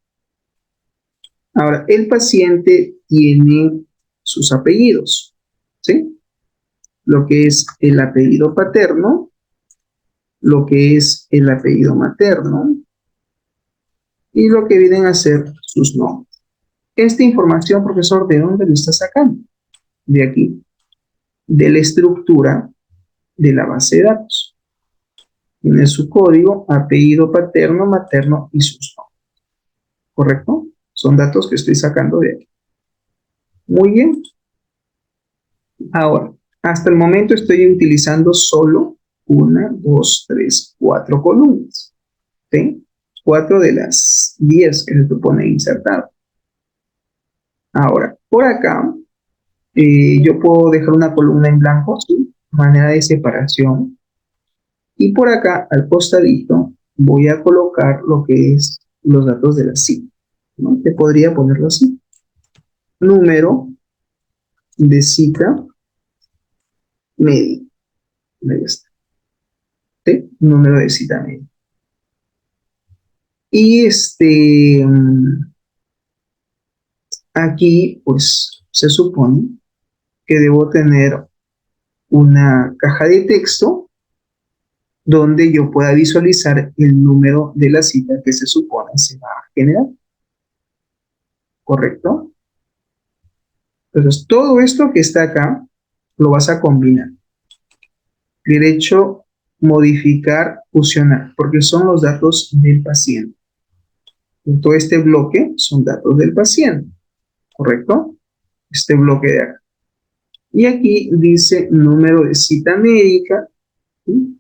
Ahora, el paciente tiene sus apellidos, ¿sí? Lo que es el apellido paterno, lo que es el apellido materno y lo que vienen a ser sus nombres. Esta información, profesor, ¿de dónde lo está sacando? de aquí, de la estructura de la base de datos. Tiene su código, apellido paterno, materno y sus nombres. ¿Correcto? Son datos que estoy sacando de aquí. Muy bien. Ahora, hasta el momento estoy utilizando solo 1, 2, 3, 4 columnas. ¿Sí? 4 de las 10 que se supone insertar. Ahora, por acá, yo puedo dejar una columna en blanco, ¿sí? Manera de separación. Y por acá, al costadito, voy a colocar lo que es los datos de la cita, ¿no? Que podría ponerlo así. Número de cita médica. Ahí está. ¿Sí? Número de cita médica. Y aquí, pues, se supone que debo tener una caja de texto donde yo pueda visualizar el número de la cita que se supone se va a generar. ¿Correcto? Entonces, todo esto que está acá lo vas a combinar. Derecho, modificar, fusionar, porque son los datos del paciente. En todo este bloque son datos del paciente. ¿Correcto? Este bloque de acá. Y aquí dice número de cita médica. ¿Sí?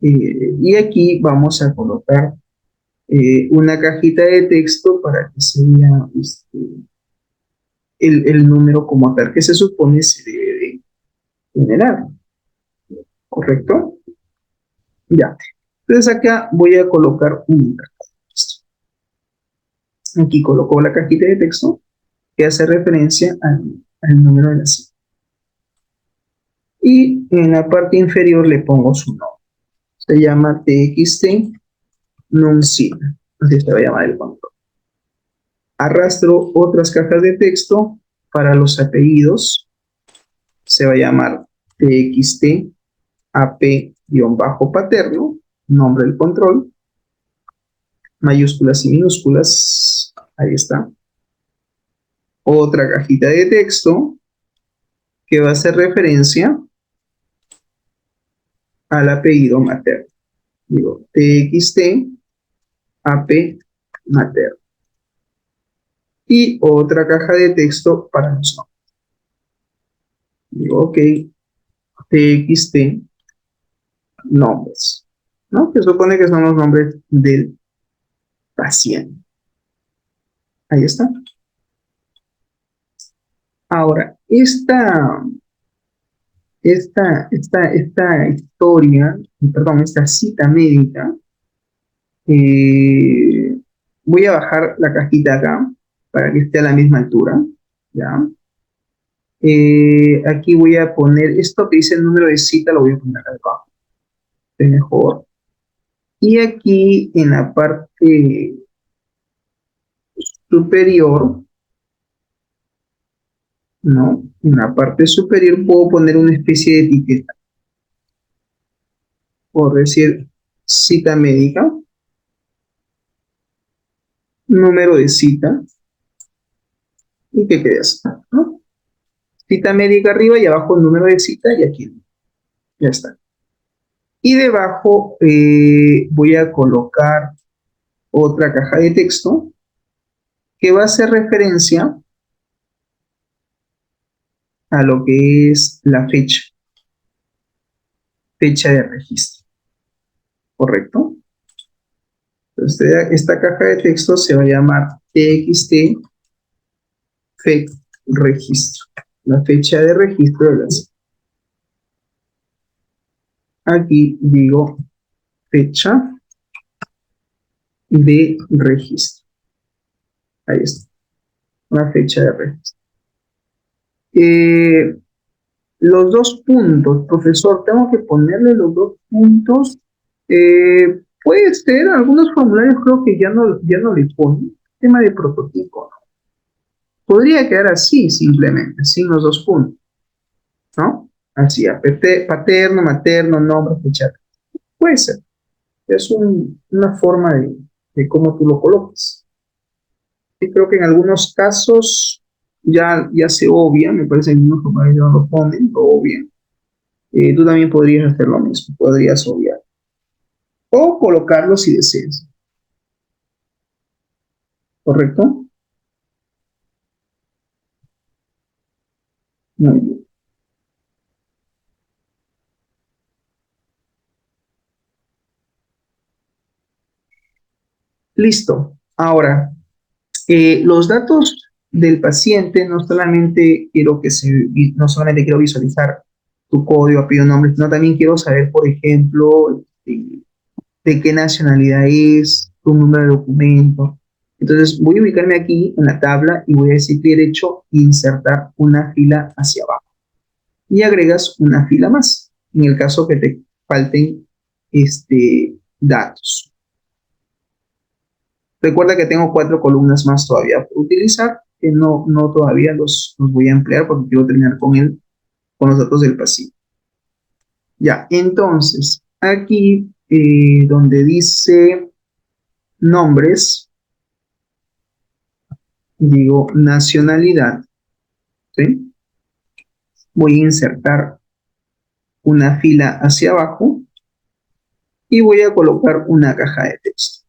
Y aquí vamos a colocar una cajita de texto para que se vea el número como tal que se supone se debe de generar. ¿Correcto? Ya. Entonces acá voy a colocar un texto. Aquí coloco la cajita de texto que hace referencia al número de la cita. Y en la parte inferior le pongo su nombre. Se llama txt numcita. Así se va a llamar el control. Arrastro otras cajas de texto para los apellidos. Se va a llamar txt ap-paterno, nombre del control, mayúsculas y minúsculas. Ahí está. Otra cajita de texto que va a hacer referencia al apellido materno. Digo, txt ap materno. Y otra caja de texto para los nombres. Digo, ok, txt nombres, ¿no? Que supone que son los nombres del paciente. Ahí está. Ahora, esta historia, perdón, esta cita médica, voy a bajar la cajita acá para que esté a la misma altura, ¿ya? Aquí voy a poner, esto que dice el número de cita lo voy a poner acá abajo, es mejor. Y aquí en la parte superior, ¿no? En la parte superior puedo poner una especie de etiqueta, por decir cita médica, número de cita, y que quede así, ¿no? Cita médica arriba y abajo el número de cita y aquí, ya está. Y debajo voy a colocar otra caja de texto que va a hacer referencia a lo que es la fecha de registro, ¿correcto? Entonces, esta caja de texto se va a llamar txt registro, la fecha de registro de las. Aquí digo fecha de registro. Ahí está, la fecha de registro. Los dos puntos, profesor, tengo que ponerle los dos puntos. Puede ser, algunos formularios creo que ya no le ponen. Tema de prototipo, ¿no? Podría quedar así simplemente, sin los dos puntos, ¿no? Así, paterno, materno, nombre, fecha. Puede ser. Es una forma de cómo tú lo colocas. Y creo que en algunos casos ya se obvia, me parece que algunos compañeros no lo ponen, lo obvian. Tú también podrías hacer lo mismo, podrías obviar. O colocarlo si deseas, ¿correcto? Muy bien. Listo. Ahora, los datos del paciente no solamente quiero visualizar tu código, apellido, nombre, sino también quiero saber, por ejemplo, de qué nacionalidad es, tu número de documento. Entonces voy a ubicarme aquí en la tabla y voy a decir clic derecho, insertar una fila hacia abajo. Y agregas una fila más, en el caso que te falten datos. Recuerda que tengo 4 columnas más todavía por utilizar, que no todavía los voy a emplear porque quiero terminar con los datos del paciente. Ya, entonces, aquí donde dice nombres, digo nacionalidad, ¿sí? Voy a insertar una fila hacia abajo y voy a colocar una caja de texto.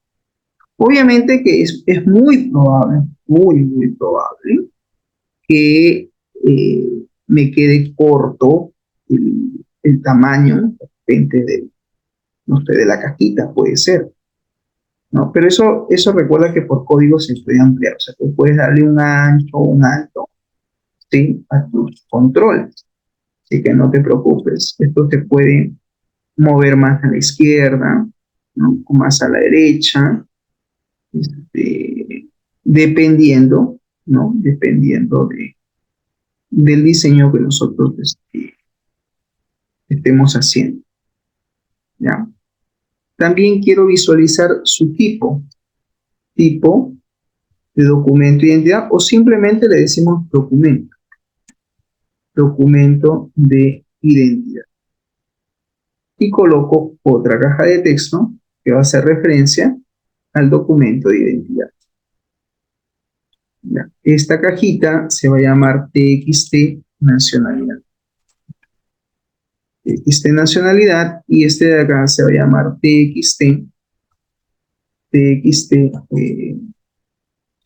Obviamente que es muy probable que me quede corto el tamaño no sé, de la cajita, puede ser, ¿no? Pero eso recuerda que por código se puede ampliar, o sea, tú puedes darle un ancho o un alto, ¿sí? A tus controles, así que no te preocupes, esto se puede mover más a la izquierda, ¿no? O más a la derecha, este, dependiendo, ¿no? Dependiendo del diseño que nosotros estemos haciendo, ¿ya? También quiero visualizar su tipo de documento de identidad o simplemente le decimos documento de identidad. Y coloco otra caja de texto que va a hacer referencia al documento de identidad. Ya. Esta cajita se va a llamar TXT nacionalidad. TXT nacionalidad y este de acá se va a llamar TXT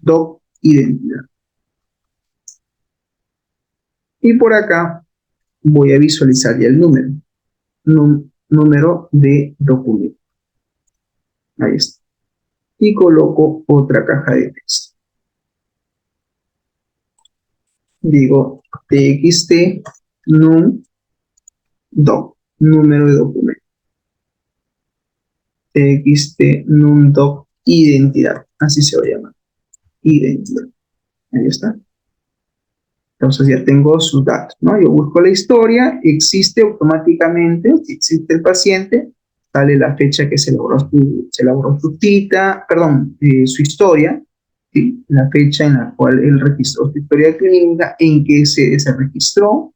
doc identidad. Y por acá voy a visualizar ya el número de documento. Ahí está. Y coloco otra caja de texto. Digo txt num doc, número de documento. Txt num doc identidad, así se va a llamar. Identidad. Ahí está. Entonces ya tengo sus datos, ¿no? Yo busco la historia, existe automáticamente, si existe el paciente, sale la fecha que se elaboró su cita, perdón, su historia, ¿sí? La fecha en la cual él registró su historia clínica, en qué se registró,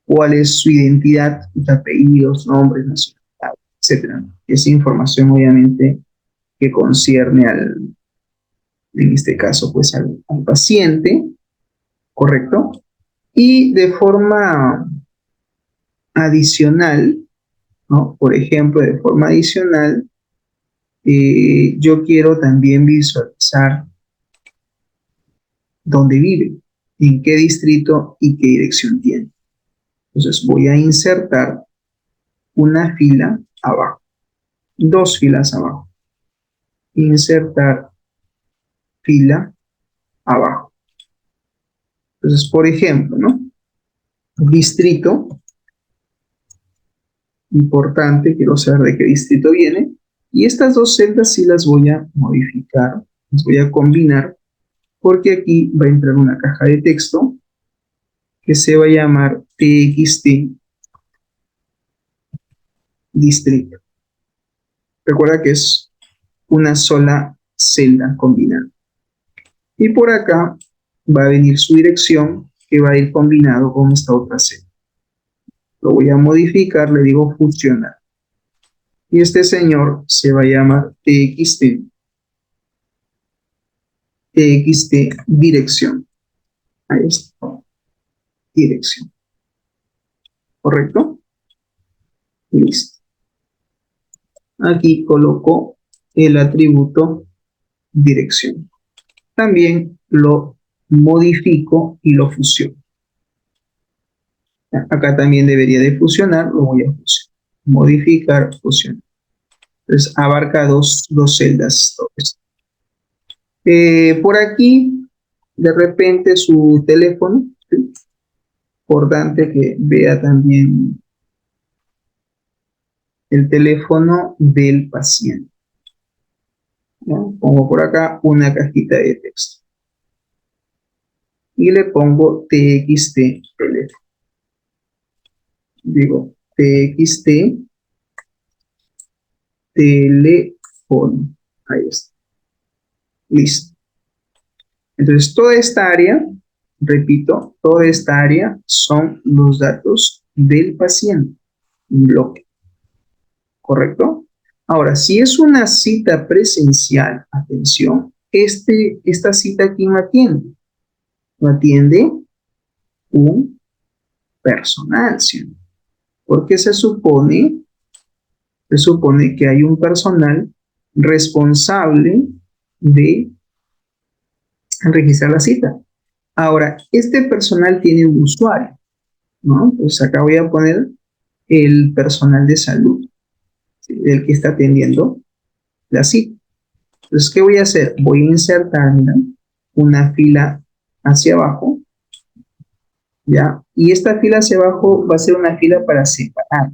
cuál es su identidad, sus apellidos, nombres, nacionalidad, etcétera. Esa información obviamente que concierne en este caso, pues al paciente, ¿correcto? Y de forma adicional, ¿no? Por ejemplo, de forma adicional, yo quiero también visualizar dónde vive, en qué distrito y qué dirección tiene. Entonces voy a insertar una fila abajo, 2 filas abajo. Insertar fila abajo. Entonces, por ejemplo, ¿no? Distrito, importante, quiero saber de qué distrito viene. Y estas 2 celdas sí las voy a modificar, las voy a combinar, porque aquí va a entrar una caja de texto que se va a llamar txt distrito. Recuerda que es una sola celda combinada. Y por acá va a venir su dirección que va a ir combinado con esta otra celda. Lo voy a modificar, le digo funcionar. Y este señor se va a llamar txt dirección. Ahí está, dirección. ¿Correcto? Listo. Aquí coloco el atributo dirección. También lo modifico y lo fusiono. Acá también debería de fusionar, lo voy a fusionar. Modificar, fusionar. Entonces abarca dos celdas. Por aquí, de repente su teléfono, ¿sí? Importante que vea también el teléfono del paciente, ¿no? Pongo por acá una cajita de texto y le pongo TXT teléfono. Digo TXT teléfono. Ahí está. Listo. Entonces, toda esta área, repito, toda esta área son los datos del paciente, un bloque, ¿correcto? Ahora, si es una cita presencial, atención, esta cita, ¿quién la atiende? Lo atiende un personal, ¿sí? Porque se supone que hay un personal responsable de registrar la cita. Ahora, este personal tiene un usuario, ¿no? Pues acá voy a poner el personal de salud, ¿sí? El que está atendiendo la cita. Entonces, ¿qué voy a hacer? Voy a insertar, mira, una fila hacia abajo, ¿ya? Y esta fila hacia abajo va a ser una fila para separar.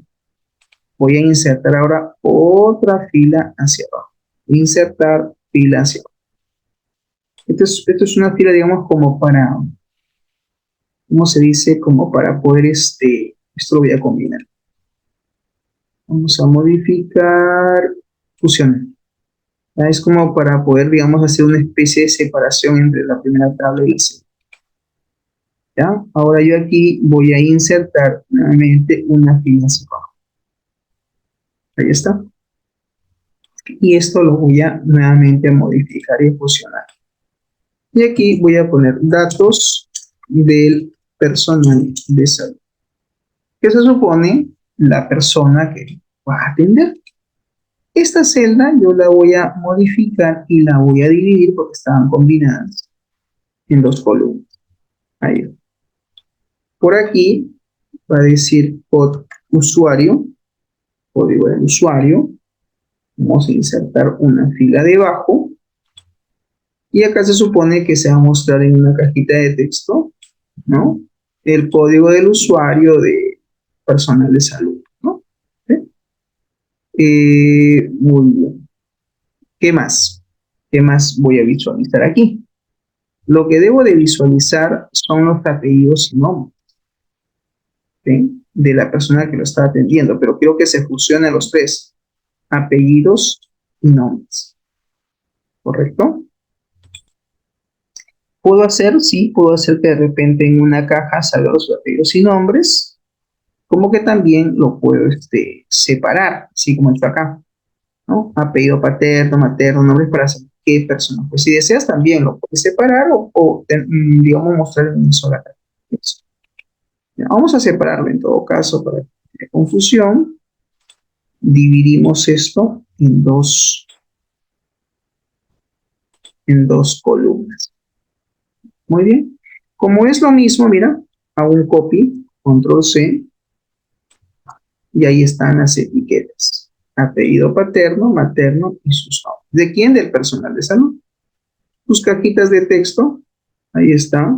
Voy a insertar ahora otra fila hacia abajo. Insertar fila hacia abajo. Esto es una fila, digamos, como para, ¿cómo se dice? Como para poder, esto lo voy a combinar. Vamos a modificar, fusionar. ¿Ya? Es como para poder, digamos, hacer una especie de separación entre la primera tabla y la segunda. ¿Ya? Ahora yo aquí voy a insertar nuevamente una fila hacia abajo. Ahí está. Y esto lo voy a nuevamente modificar y fusionar. Y aquí voy a poner datos del personal de salud. ¿Qué se supone? La persona que va a atender. Esta celda yo la voy a modificar y la voy a dividir porque estaban combinadas en dos columnas. Ahí. Por aquí va a decir pod usuario, código del usuario. Vamos a insertar una fila debajo. Y acá se supone que se va a mostrar en una cajita de texto, ¿no? El código del usuario de personal de salud, ¿no? ¿Sí? Muy bien. ¿Qué más? ¿Qué más voy a visualizar aquí? Lo que debo de visualizar son los apellidos y nombres, ¿sí? De la persona que lo está atendiendo, pero quiero que se fusionen los tres, apellidos y nombres, ¿correcto? ¿Puedo hacer? Sí, puedo hacer que de repente en una caja salga los apellidos y nombres, como que también lo puedo separar, así como está acá, ¿no? Apellido paterno, materno, nombres para saber qué persona. Pues si deseas también lo puedes separar digamos, mostrar en una sola caja. Vamos a separarlo en todo caso para que no haya confusión. Dividimos esto en dos columnas. Muy bien. Como es lo mismo, mira, hago un copy, control C, y ahí están las etiquetas. Apellido paterno, materno y sus nombres. ¿De quién? Del personal de salud. Tus cajitas de texto, ahí está,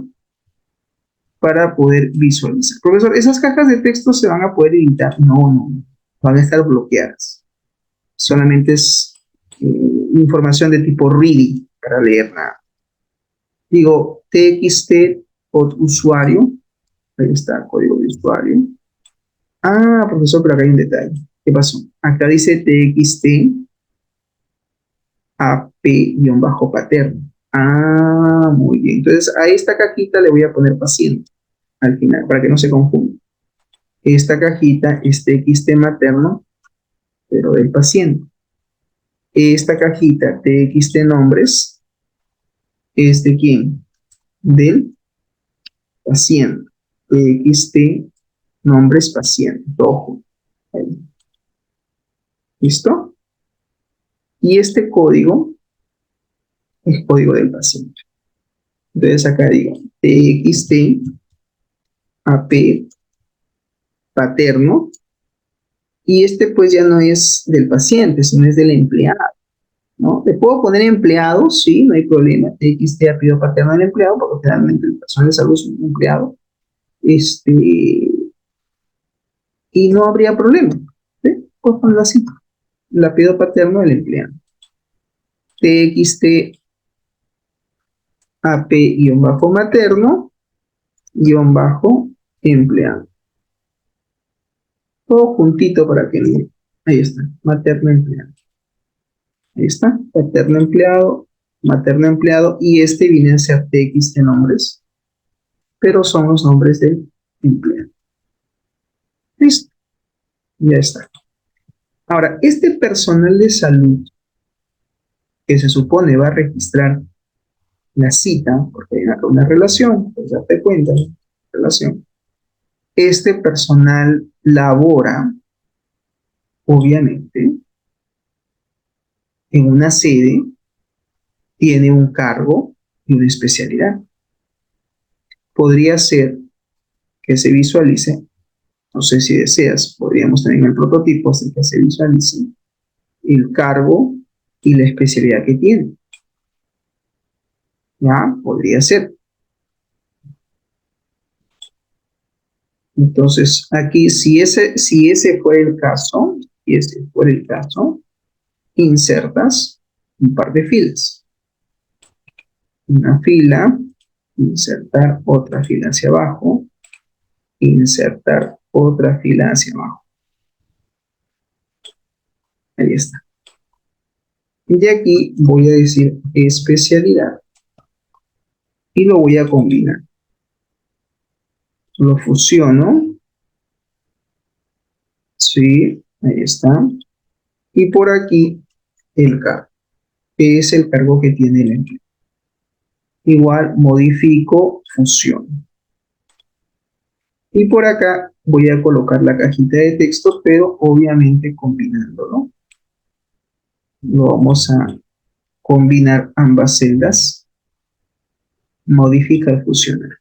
para poder visualizar. Profesor, ¿esas cajas de texto se van a poder editar? No, no, van a estar bloqueadas. Solamente es información de tipo reading para leer nada. Digo, TXT por usuario, ahí está el código de usuario. Ah, profesor, pero acá hay un detalle. ¿Qué pasó? Acá dice TXT AP-paterno. Ah, muy bien. Entonces, a esta cajita le voy a poner paciente al final, para que no se confunda. Esta cajita es TXT materno, pero del paciente. Esta cajita TXT nombres es de quién? Del paciente. TXT, nombres paciente, todo junto. Ahí. ¿Listo? Y este código es código del paciente. Entonces acá digo TXT AP paterno, y este pues ya no es del paciente, sino es del empleado, ¿no? Le puedo poner empleado, sí, no hay problema. TXT apellido paterno del empleado, porque realmente el personal de salud es un empleado. Y no habría problema. ¿Sí? Puedo ponerlo así. El apellido paterno del empleado. TXT AP-materno empleado. Todo juntito para que no. Ahí está, materno empleado. Ahí está, materno empleado, y este viene a ser TXT nombres, pero son los nombres del empleado. Listo, ya está. Ahora, este personal de salud que se supone va a registrar la cita, porque hay acá una relación, pues ya te cuenta, ¿no? Relación. Este personal labora, obviamente, en una sede, tiene un cargo y una especialidad. Podría ser que se visualice, no sé si deseas, podríamos tener en el prototipo hacer que se visualice el cargo y la especialidad que tiene. ¿Ya? Podría ser. Entonces, aquí, si ese fue el caso, insertas un par de filas. Una fila, insertar otra fila hacia abajo, insertar otra fila hacia abajo. Ahí está. Y aquí voy a decir especialidad y lo voy a combinar. Lo fusiono. Sí, ahí está. Y por aquí el cargo, que es el cargo que tiene el empleado. Igual modifico, fusiono. Y por acá voy a colocar la cajita de texto, pero obviamente combinándolo. Lo vamos a combinar ambas celdas. Modificar, fusionar.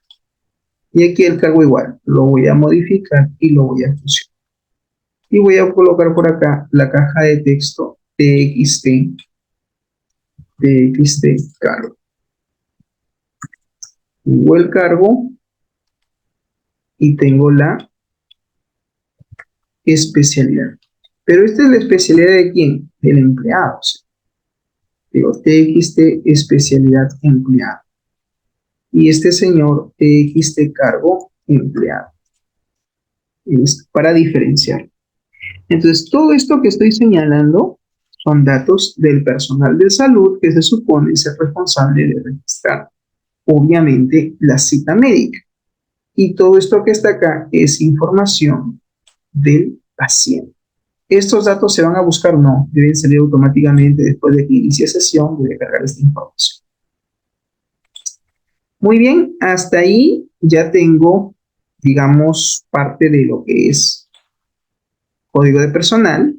Y aquí el cargo igual. Lo voy a modificar y lo voy a fusionar. Y voy a colocar por acá la caja de texto TXT cargo. Tengo el cargo y tengo la especialidad. Pero esta es la especialidad de quién? Del empleado. Digo, TXT especialidad empleado. Y este señor TXT cargo empleado. Es para diferenciar. Entonces, todo esto que estoy señalando son datos del personal de salud que se supone ser responsable de registrar, obviamente, la cita médica. Y todo esto que está acá es información del paciente. ¿Estos datos se van a buscar? No, deben salir automáticamente después de que inicie sesión, debe cargar esta información. Muy bien, hasta ahí ya tengo, digamos, parte de lo que es código de personal,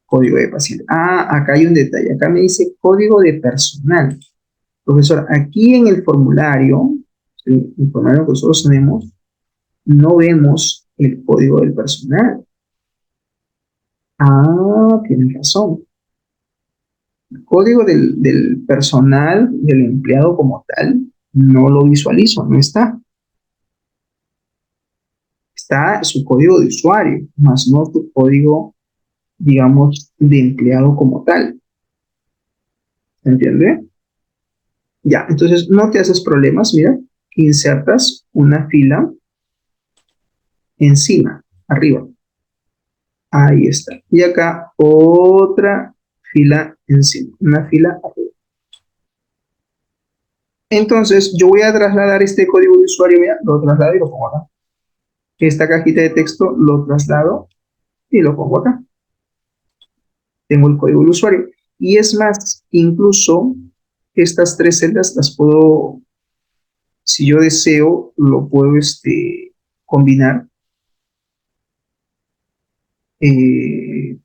código de paciente. Ah, acá hay un detalle, acá me dice código de personal. Profesor, aquí en el formulario, el formulario que nosotros tenemos, no vemos el código del personal. Ah, tienes razón. El código del personal, del empleado como tal, no lo visualizo, no está. Está su código de usuario, más no tu código, digamos, de empleado como tal. ¿Se entiende? Ya, entonces no te haces problemas, mira, insertas una fila encima, arriba. Ahí está. Y acá otra fila encima, una fila arriba. Entonces yo voy a trasladar este código de usuario, mira, lo traslado y lo pongo acá. Esta cajita de texto lo traslado y lo pongo acá. Tengo el código de usuario. Y es más, incluso estas tres celdas las puedo Si yo deseo, lo puedo combinar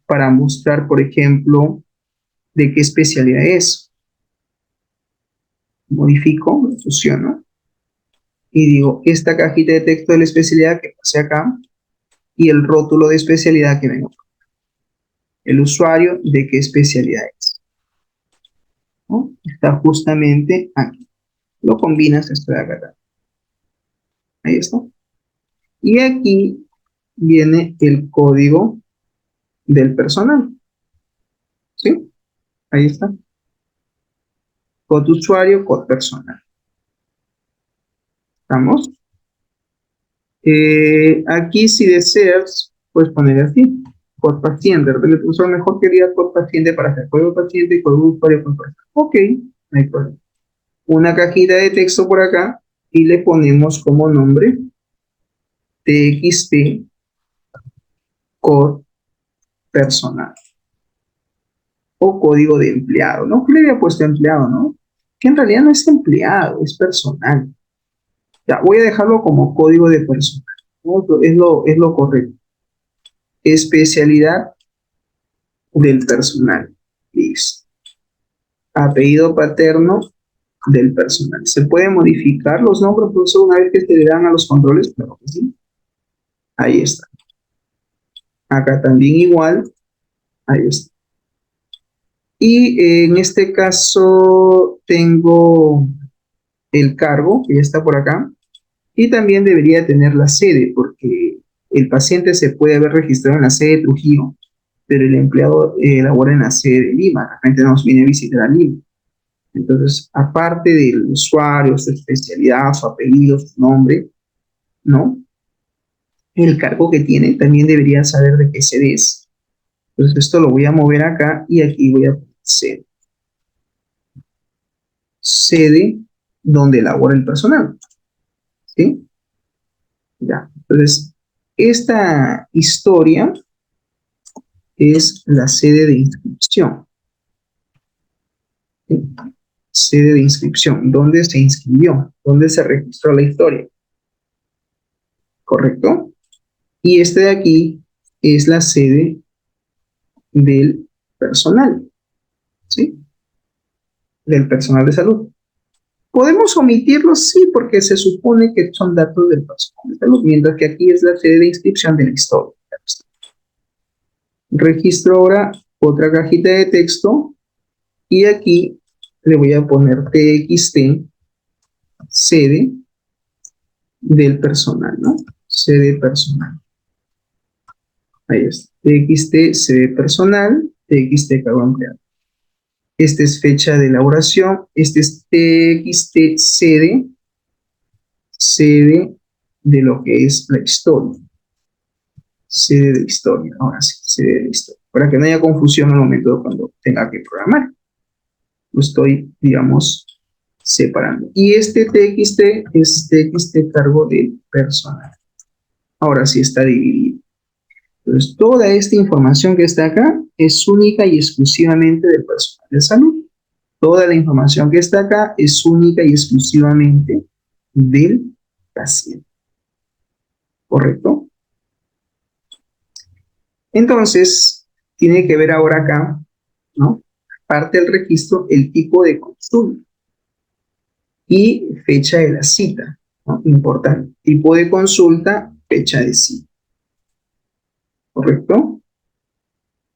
para mostrar, por ejemplo, de qué especialidad es. Modifico, lo fusiono y digo, esta cajita de texto de la especialidad que pase acá y el rótulo de especialidad que vengo. El usuario de qué especialidad es, ¿no? Está justamente aquí. Lo combinas esto de acá. Ahí está. Y aquí viene el código del personal. ¿Sí? Ahí está. Code usuario, code personal. ¿Estamos? Aquí si deseas, puedes poner así. Code paciente. De repente uso mejor quería code paciente para hacer código paciente y código usuario con personal. Ok, no hay problema. Una cajita de texto por acá y le ponemos como nombre txt code personal o código de empleado, ¿no? ¿Qué le había puesto empleado, no? Que en realidad no es empleado, es personal. Ya, voy a dejarlo como código de personal, ¿no? Es lo correcto. Especialidad del personal. Listo. Apellido paterno del personal. ¿Se pueden modificar los nombres, profesor, una vez que se le dan a los controles? Claro que sí. Ahí está. Acá también igual. Ahí está. Y en este caso tengo el cargo, que ya está por acá, y también debería tener la sede, porque el paciente se puede haber registrado en la sede de Trujillo, pero el empleado labora en la sede de Lima, de repente nos viene a visitar a Lima. Entonces, aparte del usuario, su especialidad, su apellido, su nombre, ¿no? El cargo que tiene también debería saber de qué sede es. Entonces, esto lo voy a mover acá y aquí voy a poner sede. Sede donde labora el personal. ¿Sí? Ya. Entonces, esta historia es la sede de inscripción. ¿Sí? Sede de inscripción. ¿Dónde se inscribió? ¿Dónde se registró la historia? ¿Correcto? Y este de aquí es la sede del personal. ¿Sí? Del personal de salud. ¿Podemos omitirlos? Sí, porque se supone que son datos del personal de salud, mientras que aquí es la sede de inscripción de la historia. Registro ahora otra cajita de texto y aquí le voy a poner txt sede del personal, ¿no? Sede personal. Ahí está. Txt sede personal, txt cargo empleado. Esta es fecha de elaboración. Este es txt sede de lo que es la historia. Sede de historia. Ahora sí, sede de historia. Para que no haya confusión al momento de cuando tenga que programar. Lo estoy, digamos, separando. Y este txt es txt cargo del personal. Ahora sí está dividido. Entonces, toda esta información que está acá es única y exclusivamente del personal de salud. Toda la información que está acá es única y exclusivamente del paciente. ¿Correcto? Entonces, tiene que ver ahora acá, ¿no? Parte del registro, el tipo de consulta y fecha de la cita, ¿no? Importante. Tipo de consulta, fecha de cita. ¿Correcto?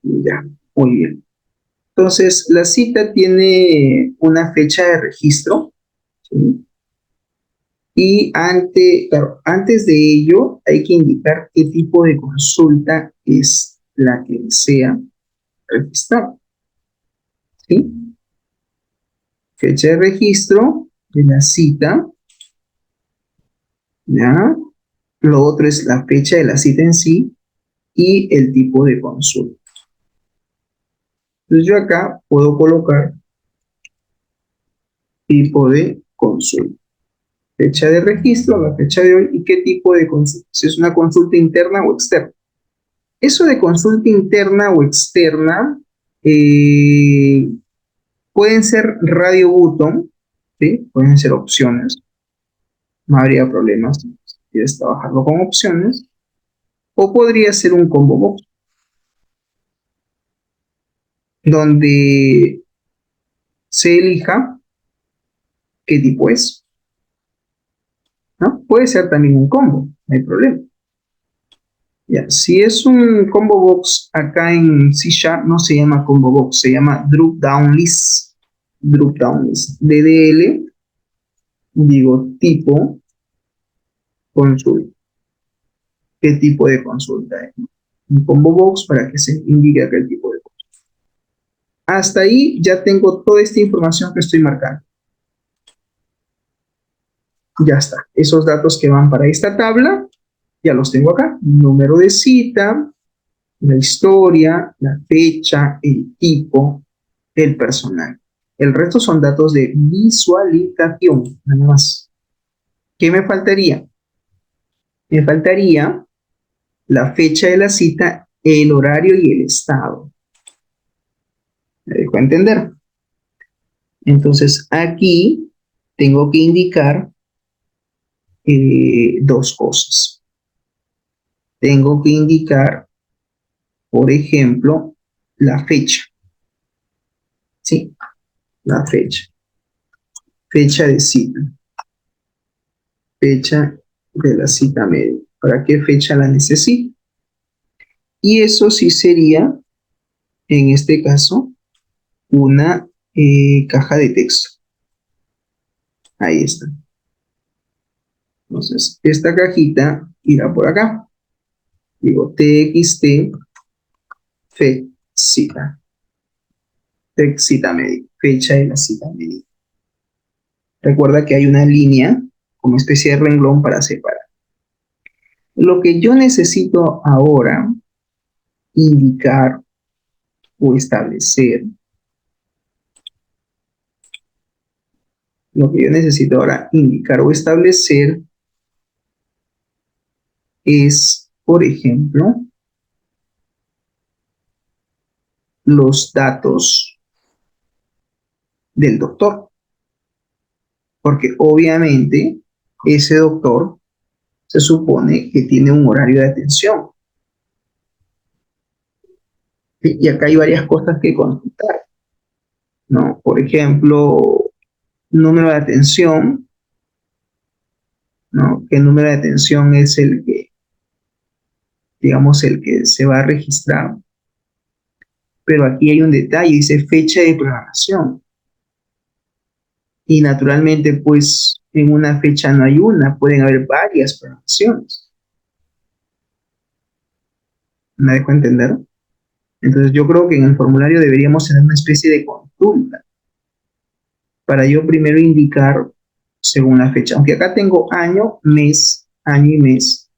Ya, muy bien. Entonces, la cita tiene una fecha de registro, ¿sí? Y claro, antes de ello hay que indicar qué tipo de consulta es la que desea registrar, ¿sí? Fecha de registro de la cita, ¿ya? Lo otro es la fecha de la cita en sí y el tipo de consulta. Entonces yo acá puedo colocar tipo de consulta. Fecha de registro, la fecha de hoy y qué tipo de consulta. Si es una consulta interna o externa. Eso de consulta interna o externa pueden ser radio button, ¿sí? Pueden ser opciones. No habría problemas si quieres trabajarlo con opciones. O podría ser un combo box, donde se elija qué tipo es, ¿no? Puede ser también un combo, no hay problema. Ya, si es un combo box acá en C Sharp no se llama combo box, se llama drop down list. Drop down list. DDL, digo tipo consulta. ¿Qué tipo de consulta es? Un combo box para que se indique aquel tipo de consulta. Hasta ahí ya tengo toda esta información que estoy marcando. Ya está. Esos datos que van para esta tabla, ya los tengo acá. Número de cita, la historia, la fecha, el tipo, el personal. El resto son datos de visualización, nada más. ¿Qué me faltaría? Me faltaría la fecha de la cita, el horario y el estado. ¿Me dejo entender? Entonces, aquí tengo que indicar dos cosas. Tengo que indicar, por ejemplo, la fecha. ¿Sí? La fecha. Fecha de cita. Fecha de la cita médica. ¿Para qué fecha la necesito? Y eso sí sería, en este caso, una caja de texto. Ahí está. Entonces, esta cajita irá por acá. Digo TXT fe cita. Cita médica. Fecha de la cita médica. Recuerda que hay una línea como especie de renglón para separar. Lo que yo necesito ahora indicar o establecer, lo que yo necesito ahora indicar o establecer es, por ejemplo, los datos del doctor. Porque obviamente ese doctor se supone que tiene un horario de atención. Y acá hay varias cosas que consultar, ¿no? Por ejemplo, número de atención, ¿no? ¿Qué número de atención es el que, digamos, el que se va a registrar? Pero aquí hay un detalle, dice fecha de programación. Y naturalmente, pues, en una fecha no hay una, pueden haber varias programaciones. ¿Me dejo entender? Entonces, yo creo que en el formulario deberíamos tener una especie de consulta para yo primero indicar según la fecha. Aunque acá tengo año y mes,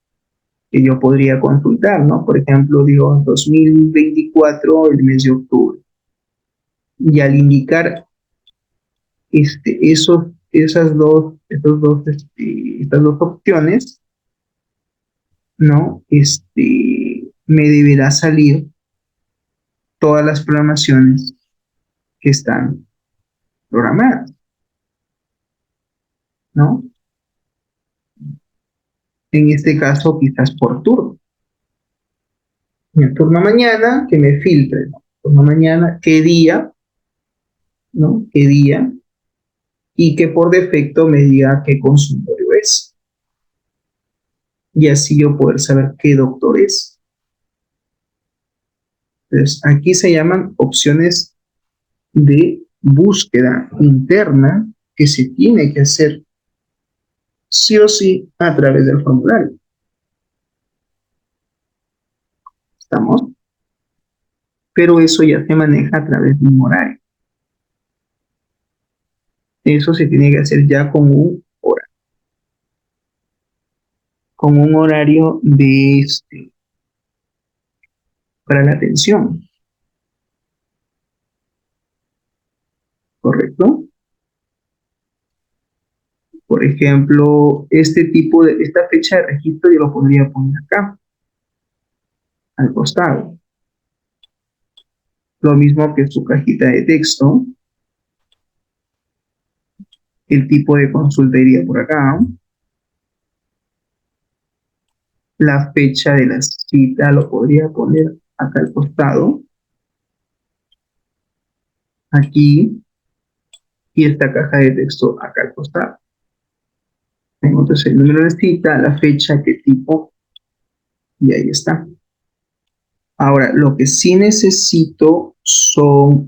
que yo podría consultar, ¿no? Por ejemplo, digo 2024, el mes de octubre. Y al indicar estas dos opciones, ¿no? Me deberá salir todas las programaciones que están programadas, ¿no? En este caso, quizás por turno. En el turno mañana, que me filtre, ¿no? Turno mañana, qué día, ¿no? ¿Qué día? Y que por defecto me diga qué consultorio es. Y así yo poder saber qué doctor es. Entonces, aquí se llaman opciones de búsqueda interna que se tiene que hacer sí o sí a través del formulario. ¿Estamos? Pero eso ya se maneja a través de un horario. Eso se tiene que hacer ya con un horario para la atención, ¿correcto? Por ejemplo, esta fecha de registro yo lo podría poner acá, al costado. Lo mismo que su cajita de texto, el tipo de consulta iría por acá, La fecha de la cita lo podría poner acá al costado, aquí, y esta caja de texto acá al costado. Tengo entonces el número de cita, la fecha, qué tipo, y ahí está. Ahora, lo que sí necesito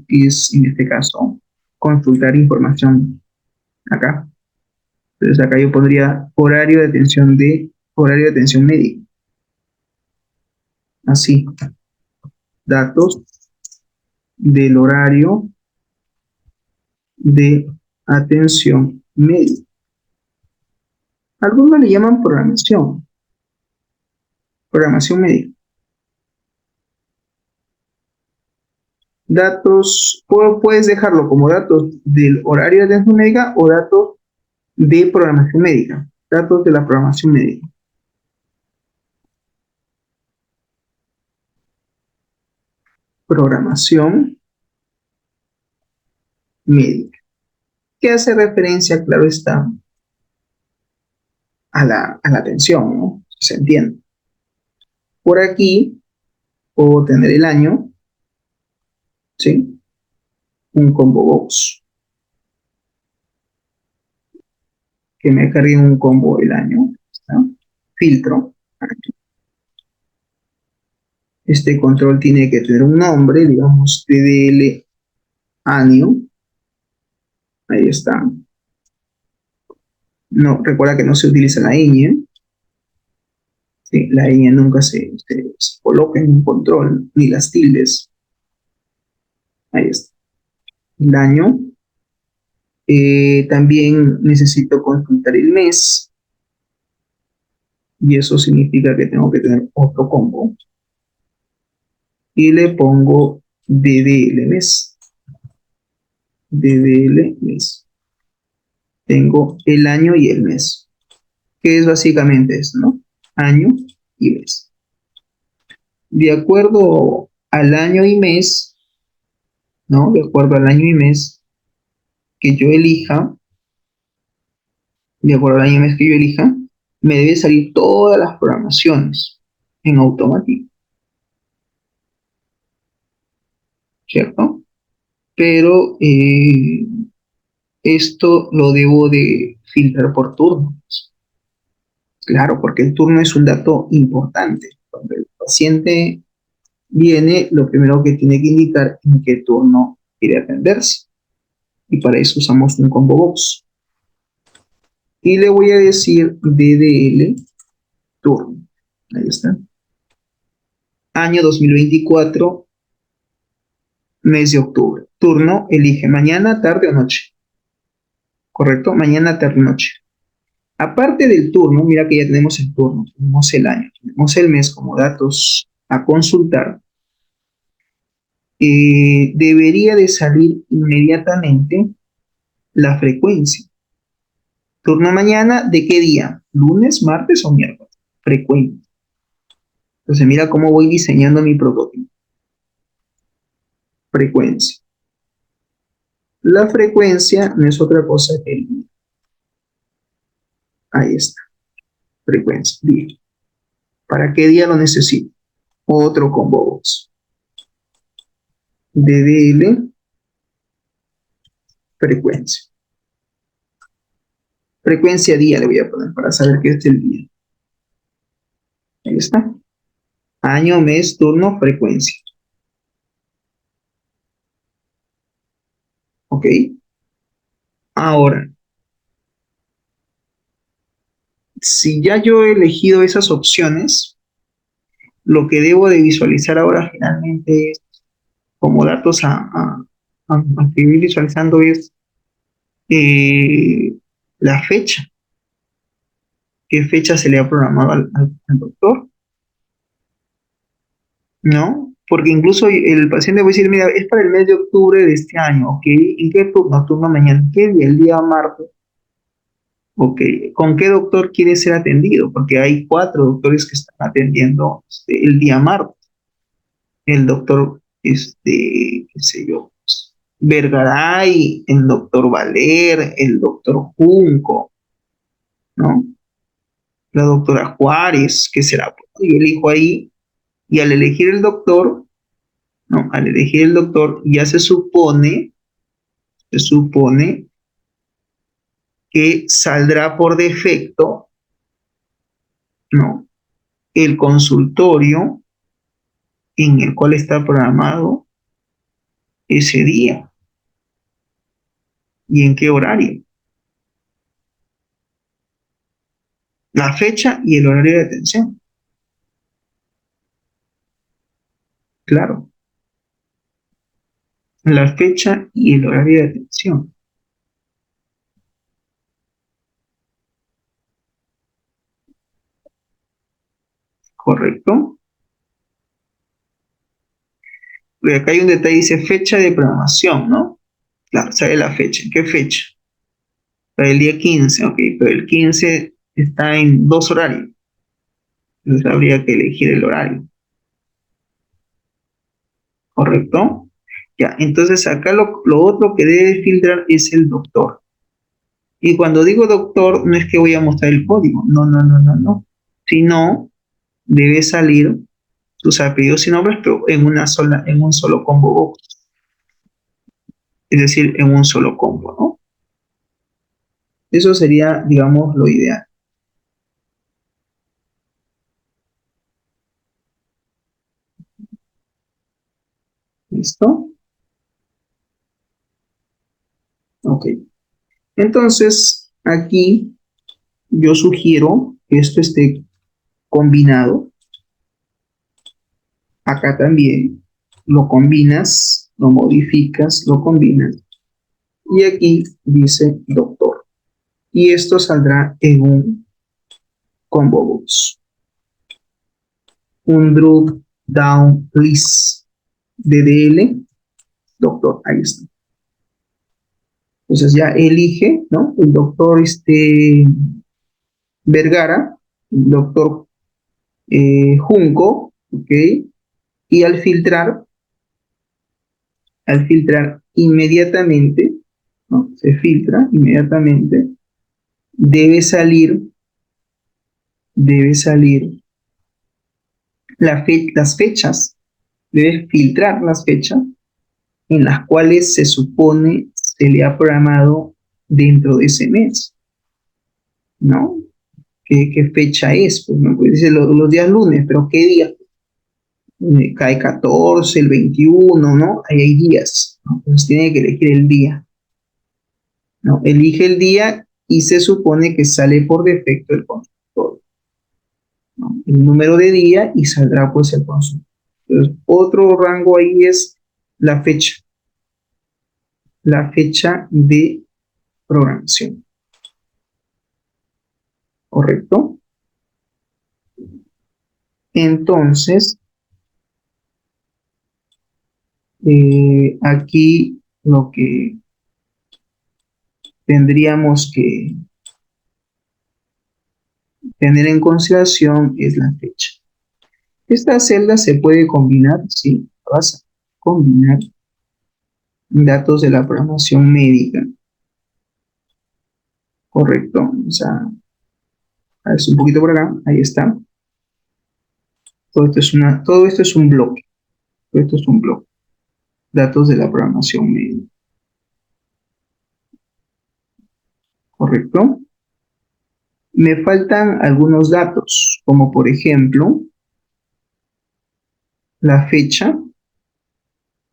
es, en este caso, consultar información acá. Entonces acá yo pondría horario de atención médica. Así, datos del horario de atención médica. Algunos le llaman programación médica. Datos, puedes dejarlo como datos del horario de atención médica o datos de programación médica. Datos de la programación médica. Programación médica. Que hace referencia, claro está, a la atención, ¿no? Se entiende. Por aquí puedo tener el año, ¿sí? Un combo box que me cargue un combo el año, ¿no? Filtro. Este control tiene que tener un nombre, digamos, TDL año. Ahí está. No, recuerda que no se utiliza la ñ. ¿Sí? La ñ nunca se coloca en un control, ni las tildes. Ahí está. El año. También necesito consultar el mes. Y eso significa que tengo que tener otro combo. Y le pongo DDL mes. DDL mes. Tengo el año y el mes, que es básicamente esto, ¿no? Año y mes. De acuerdo al año y mes, ¿no? De acuerdo al año y mes que yo elija, de acuerdo al año y mes que yo elija, me debe salir todas las programaciones en automático, ¿cierto? Pero esto lo debo de filtrar por turnos. Claro, porque el turno es un dato importante. Cuando el paciente viene, lo primero que tiene que indicar en qué turno quiere atenderse. Y para eso usamos un combo box. Y le voy a decir DDL turno. Ahí está. Año 2024, mes de octubre. Turno, elige mañana, tarde o noche. ¿Correcto? Mañana, tarde o noche. Aparte del turno, mira que ya tenemos el turno, tenemos el año, tenemos el mes como datos a consultar. Debería de salir inmediatamente la frecuencia. Turno mañana, ¿de qué día? ¿Lunes, martes o miércoles? Frecuencia. Entonces mira cómo voy diseñando mi prototipo. Frecuencia. La frecuencia no es otra cosa que el día. Ahí está. Frecuencia. Día. ¿Para qué día lo necesito? Otro combo box. DDL frecuencia. Frecuencia día le voy a poner para saber qué es el día. Ahí está. Año, mes, turno, frecuencia. ¿Ok? Ahora, si ya yo he elegido esas opciones, lo que debo de visualizar ahora finalmente es, como datos a seguir visualizando es la fecha. ¿Qué fecha se le ha programado al doctor? ¿No? Porque incluso el paciente puede decir, mira, es para el mes de octubre de este año, ¿ok? ¿En qué turno? Turno mañana. ¿Qué día? El día martes. Ok, ¿con qué doctor quiere ser atendido? Porque hay 4 doctores que están atendiendo el día martes. El doctor, qué sé yo, pues, Vergaray, el doctor Valer, el doctor Junco, ¿no? la doctora Juárez, ¿qué será? Yo elijo ahí y al elegir el doctor, no, al elegir el doctor ya se supone que saldrá por defecto, ¿no? El consultorio en el cual está programado ese día y en qué horario. La fecha y el horario de atención, claro. La fecha y el horario de atención, ¿correcto? Porque acá hay un detalle, dice fecha de programación, ¿no? Claro, sale la fecha. ¿Qué fecha? Para el día 15, ok, pero el 15 está en dos horarios. Entonces habría que elegir el horario, ¿correcto? Ya, entonces acá lo otro que debe filtrar es el doctor. Y cuando digo doctor, no es que voy a mostrar el código, no, no, no, no, no. Sino debe salir sus apellidos y nombres, pero en un solo combo box, es decir, en un solo combo, ¿no? Eso sería, digamos, lo ideal. ¿Listo? Ok. Entonces, aquí yo sugiero que esto esté combinado. Acá también lo combinas, lo modificas, lo combinas. Y aquí dice doctor. Y esto saldrá en un combo box. Un drop down list DDL, doctor. Ahí está. Entonces ya elige, ¿no? El doctor Vergara, el doctor Junco, ¿ok? Y al filtrar inmediatamente, ¿no? Se filtra inmediatamente, debe salir, debe salir las fechas, debe filtrar las fechas en las cuales se supone se le ha programado dentro de ese mes, ¿no? ¿Qué fecha es? Pues, ¿no? Pues dice los días lunes, pero ¿qué día? Cae 14, el 21, ¿no? Ahí hay días, ¿no? Entonces tiene que elegir el día, ¿no? Elige el día y se supone que sale por defecto el consultor, ¿no? El número de día y saldrá pues el consultor. Entonces, otro rango ahí es la fecha, la fecha de programación, ¿correcto? Entonces, aquí lo que tendríamos que tener en consideración es la fecha. Esta celda se puede combinar, sí, vas a combinar datos de la programación médica, correcto. O sea, es un poquito por acá, ahí está. Todo esto es un bloque, todo esto es un bloque. Datos de la programación médica, correcto. Me faltan algunos datos, como por ejemplo la fecha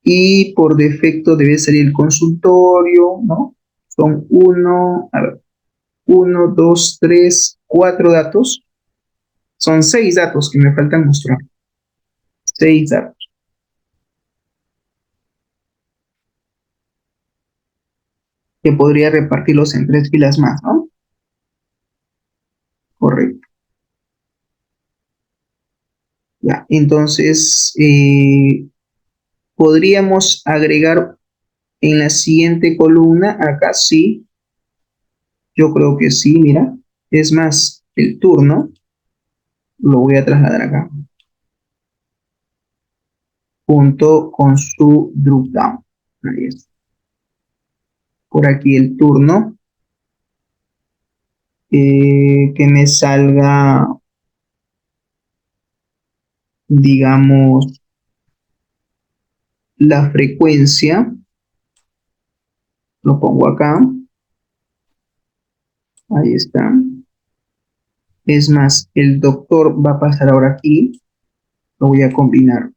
y por defecto debe salir el consultorio, ¿no? Son a ver, uno, dos, tres, cuatro datos. Son seis datos que me faltan mostrar. Seis datos. Que podría repartirlos en tres filas más, ¿no? Correcto. Ya, entonces podríamos agregar en la siguiente columna, acá sí, yo creo que sí, mira. Es más, el turno lo voy a trasladar acá, junto con su drop down. Ahí está. Por aquí el turno que me salga, digamos, la frecuencia, lo pongo acá, ahí está. Es más, el doctor va a pasar ahora aquí, lo voy a combinar.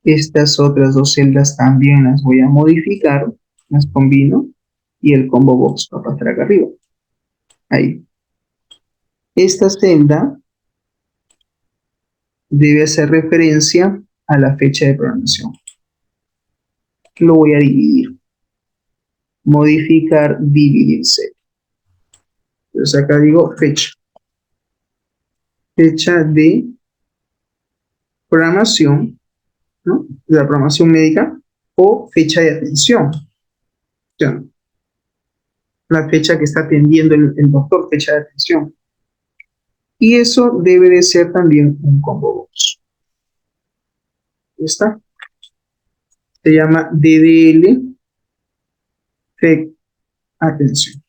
Estas otras dos celdas también las voy a modificar, las combino y el combo box va a pasar acá arriba. Ahí. Esta celda debe hacer referencia a la fecha de programación. Lo voy a dividir. Modificar, dividir celda. Entonces acá digo fecha. Fecha de programación, ¿no? De la programación médica o fecha de atención. O sea, la fecha que está atendiendo el doctor, fecha de atención. Y eso debe de ser también un combo box. ¿Está? Se llama DDL, atención,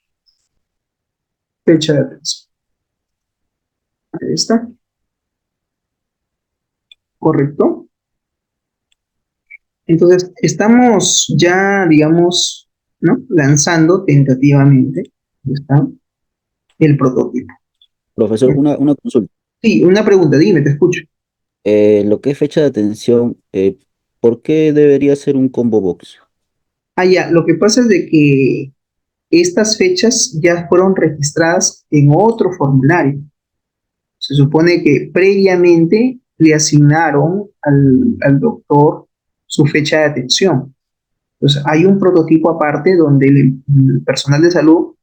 fecha de atención. Ahí está. ¿Correcto? Entonces, estamos ya, digamos, ¿no? Lanzando tentativamente, ¿está? El prototipo.
Profesor, una consulta.
Sí, una pregunta, dime, te escucho.
Lo que es fecha de atención, ¿por qué debería ser un combo box?
Ah, ya, lo que pasa es de que estas fechas ya fueron registradas en otro formulario. Se supone que previamente le asignaron al doctor su fecha de atención. Entonces, hay un prototipo aparte donde el personal de salud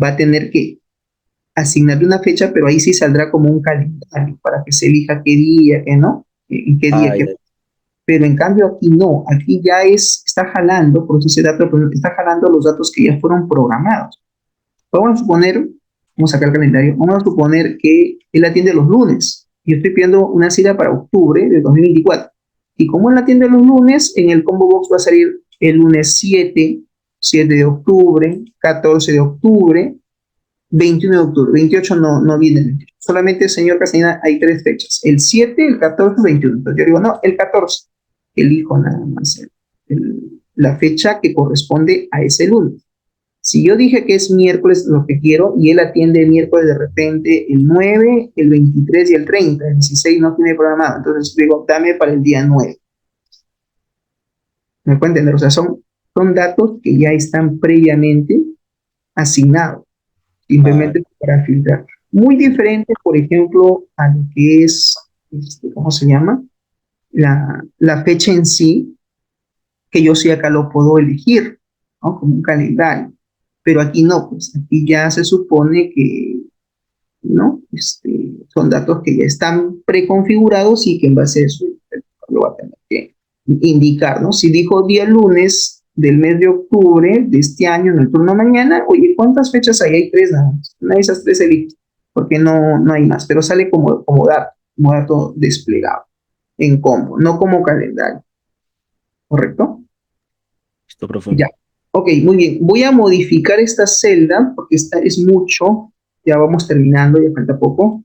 va a tener que asignarle una fecha, pero ahí sí saldrá como un calendario para que se elija qué día, qué no, en qué día,
Ah,
qué.
ya.
Pero en cambio aquí no, aquí ya está jalando, por eso ese dato, está jalando los datos que ya fueron programados. Vamos a suponer, vamos a sacar el calendario, vamos a suponer que él atiende los lunes. Yo estoy pidiendo una cita para octubre de 2024. Y como él atiende los lunes, en el combo box va a salir el lunes 7 de octubre, 14 de octubre, 21 de octubre. 28 no viene el 28. Solamente, señor Castañeda, hay tres fechas. El 7, el 14, el 21. Entonces yo digo, no, el 14. Elijo nada más la fecha que corresponde a ese lunes. Si yo dije que es miércoles lo que quiero y él atiende el miércoles de repente el 9, el 23 y el 30, el 16 no tiene programado, entonces digo, dame para el día 9. ¿Me pueden entender? O sea, son datos que ya están previamente asignados,
Ah,
simplemente para filtrar. Muy diferente, por ejemplo, a lo que es, ¿cómo se llama? La fecha en sí, que yo sí acá lo puedo elegir, ¿no? Como un calendario. Pero aquí no, pues aquí ya se supone que, ¿no? Son datos que ya están preconfigurados y que en base a eso lo va a tener que indicar, ¿no? Si dijo día lunes del mes de octubre de este año en el turno mañana, oye, ¿cuántas fechas hay? Hay tres nada más. Una de esas tres eliges, porque no hay más, pero sale como dato desplegado en combo, no como calendario, ¿correcto?
listo, profe.
Ya. Ok, muy bien. Voy a modificar esta celda porque esta es mucho. Ya vamos terminando, ya falta poco.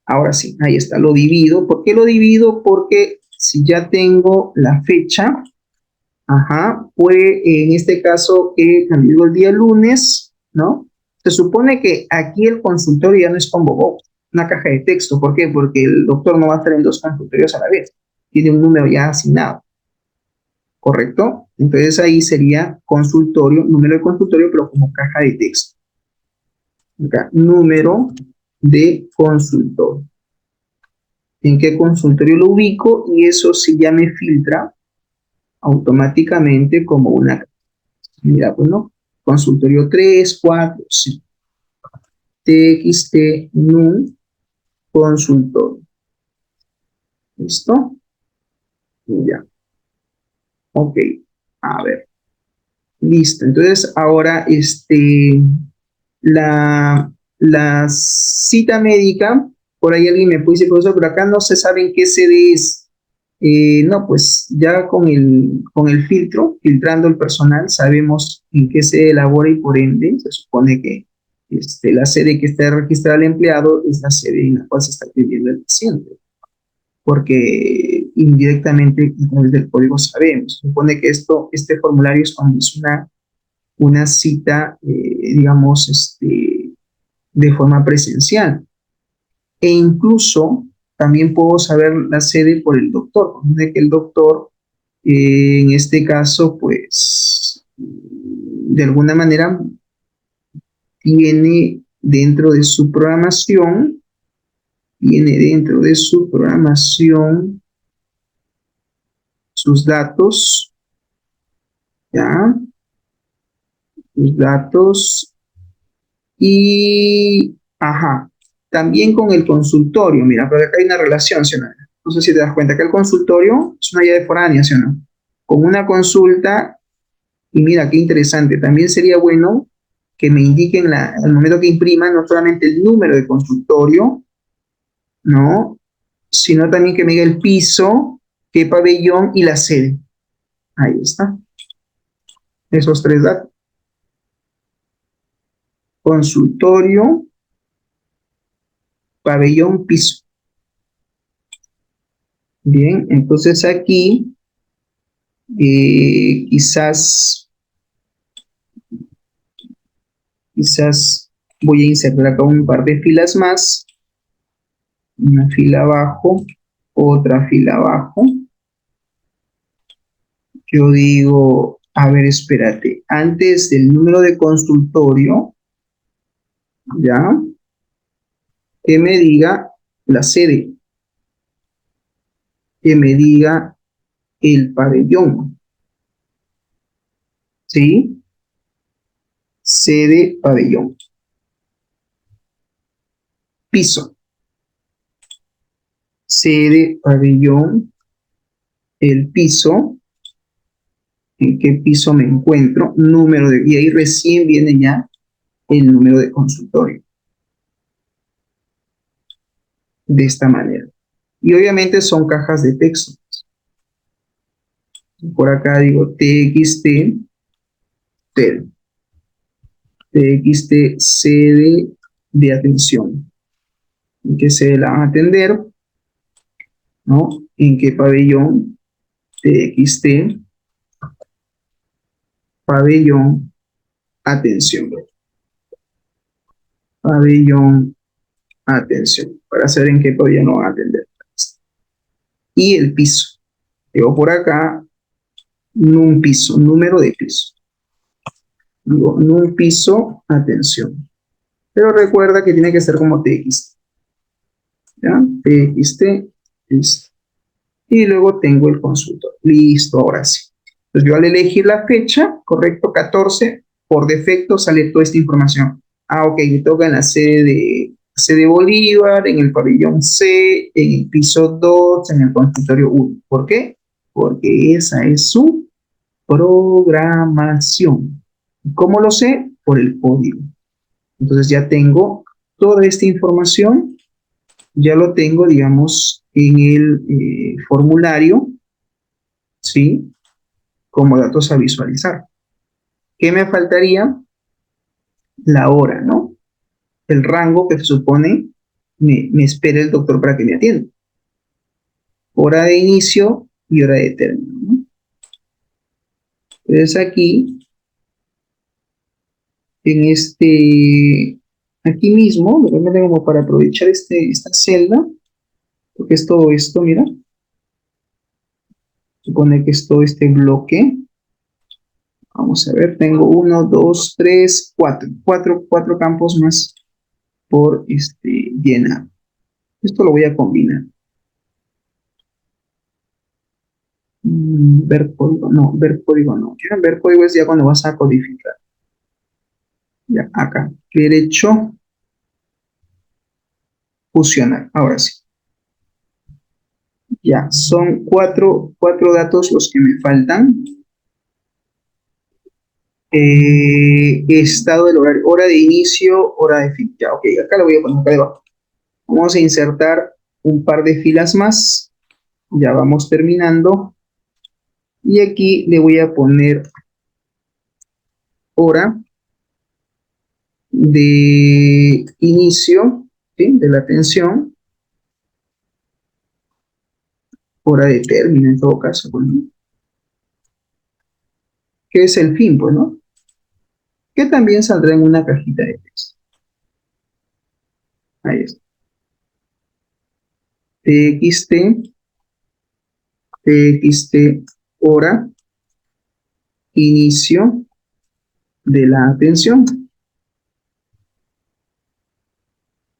Ahora sí, ahí está, lo divido. ¿Por qué lo divido? Porque si ya tengo la fecha, ajá, fue en este caso que cambió el día lunes, ¿no? Se supone que aquí el consultorio ya no es combo box, una caja de texto. ¿Por qué? Porque el doctor no va a estar en dos consultorios a la vez. Tiene un número ya asignado. ¿Correcto? Entonces ahí sería consultorio, número de consultorio, pero como caja de texto. Acá, número de consultorio. ¿En qué consultorio lo ubico? Y eso sí ya me filtra automáticamente como una. Mira, bueno, consultorio 3, 4, 5. TXT, NU, consultorio. ¿Listo? Ya. Ok. A ver. Listo. Entonces, ahora, la cita médica, por ahí alguien me puede decir, profesor, pero acá no se sabe en qué sede es. No, pues ya con el filtro, filtrando el personal, sabemos en qué se elabora y por ende se supone que la sede que está registrada al empleado es la sede en la cual se está atendiendo el paciente, porque indirectamente a través del código sabemos. Se supone que este formulario es cuando es una cita, digamos, de forma presencial. E incluso también puedo saber la sede por el doctor, de que el doctor, en este caso, pues, de alguna manera tiene dentro de su programación, tiene dentro de su programación sus datos, ¿ya? Sus datos y, ajá, también con el consultorio, mira, pero acá hay una relación, ¿sí o no? No sé si te das cuenta que el consultorio es una llave foránea, ¿sí o no? Con una consulta, y mira, qué interesante, también sería bueno que me indiquen al momento que impriman no solamente el número de consultorio, ¿no? Sino también que me diga el piso, qué pabellón y la sede. Ahí está, esos tres datos. Consultorio, pabellón, piso. Bien, entonces aquí quizás voy a insertar acá un par de filas más, una fila abajo, otra fila abajo. Yo digo, a ver, espérate, antes del número de consultorio, ya, que me diga la sede, que me diga el pabellón, ¿sí? Sede, pabellón. Piso, sede, pabellón, el piso, en qué piso me encuentro, y ahí recién viene ya el número de consultorio. De esta manera. Y obviamente son cajas de texto. Por acá digo TXT, sede. TXT, sede de atención. ¿En qué sede la van a atender? ¿No? ¿En qué pabellón? TXT, pabellón, atención. Pabellón, atención. Para saber en qué pabellón lo van a atender. Y el piso. Digo por acá, un piso, número de piso. Digo, un piso, atención. Pero recuerda que tiene que ser como TXT. ¿Ya? TXT, listo. Y luego tengo el consultor. Listo, ahora sí. Entonces yo al elegir la fecha, correcto, 14, por defecto sale toda esta información. Ah, ok, me toca en la sede Bolívar, en el pabellón C, en el piso 2, en el consultorio 1. ¿Por qué? Porque esa es su programación. ¿Cómo lo sé? Por el código. Entonces ya tengo toda esta información, ya lo tengo, digamos, en el formulario, ¿sí? Como datos a visualizar. ¿Qué me faltaría? La hora, ¿no? El rango que se supone me espera el doctor para que me atienda. Hora de inicio y hora de término, ¿no? Entonces aquí, aquí mismo, realmente como para aprovechar esta celda, porque es todo esto, mira, supone que es todo este bloque. Vamos a ver, tengo 1, 2, 3, 4. Cuatro campos más por llenar. Esto lo voy a combinar. Ver código, no, ver código no. Ya, ver código es ya cuando vas a codificar. Ya, acá. Derecho, fusionar. Ahora sí. Ya, son cuatro datos los que me faltan. Estado del horario, hora de inicio, hora de fin. Ya, ok, acá lo voy a poner acá debajo. Vamos a insertar un par de filas más. Ya vamos terminando. Y aquí le voy a poner hora de inicio, ¿sí? De la atención, hora de término en todo caso, pues, ¿no? Que es el fin, pues, ¿no? Que también saldrá en una cajita de texto. Ahí está. TXT, TXT, hora, inicio de la atención.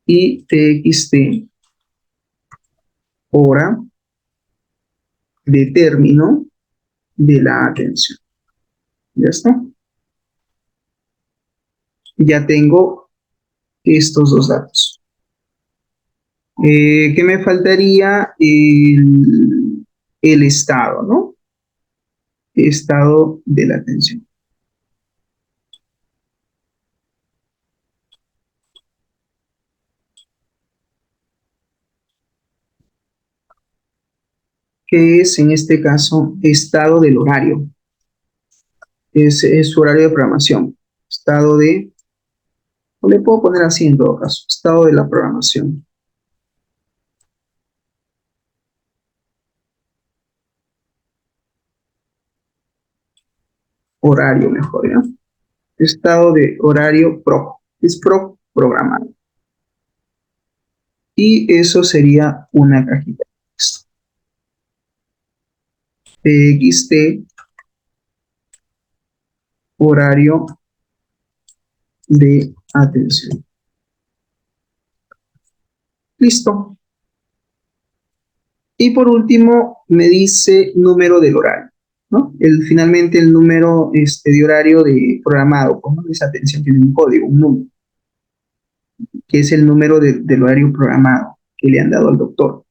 Y TXT, hora de término de la atención. ¿Ya está? Ya tengo estos dos datos. ¿Qué me faltaría? El estado, ¿no? Estado de la atención. Que es en este caso estado del horario. Es su horario de programación. Estado de, o le puedo poner así en todo caso, estado de la programación. Horario mejor, ¿ya? Estado de horario es programado. Y eso sería una cajita de texto. TXT, horario de atención. Listo. Y por último, me dice número del horario, ¿no? Finalmente el número de horario de programado, como esa atención tiene un código, un número, que es el número del horario programado que le han dado al doctor.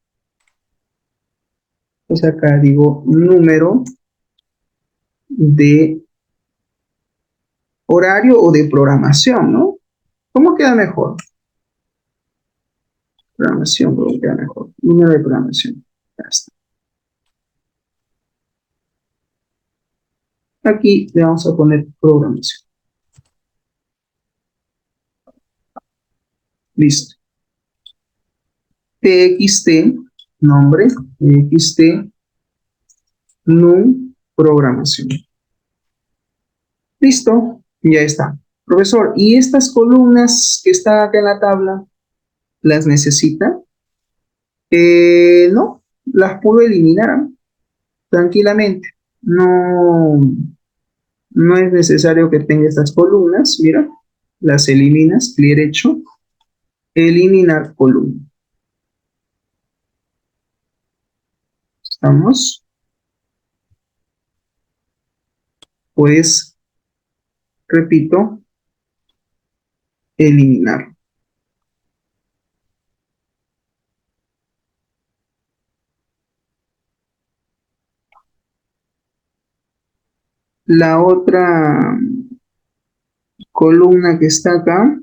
Entonces acá digo número de horario o de programación, ¿no? ¿Cómo queda mejor? Programación, ¿cómo queda mejor? Número de programación. Ya está. Aquí le vamos a poner programación. Listo. TXT, nombre, TXT, NUM, programación. Listo, ya está. Profesor, ¿y estas columnas que están acá en la tabla, las necesita? No, las puedo eliminar, ¿ah? Tranquilamente. No, no es necesario que tenga estas columnas. Mira, las eliminas, clic derecho, eliminar columna. Estamos. Pues, repito, eliminar. La otra columna que está acá,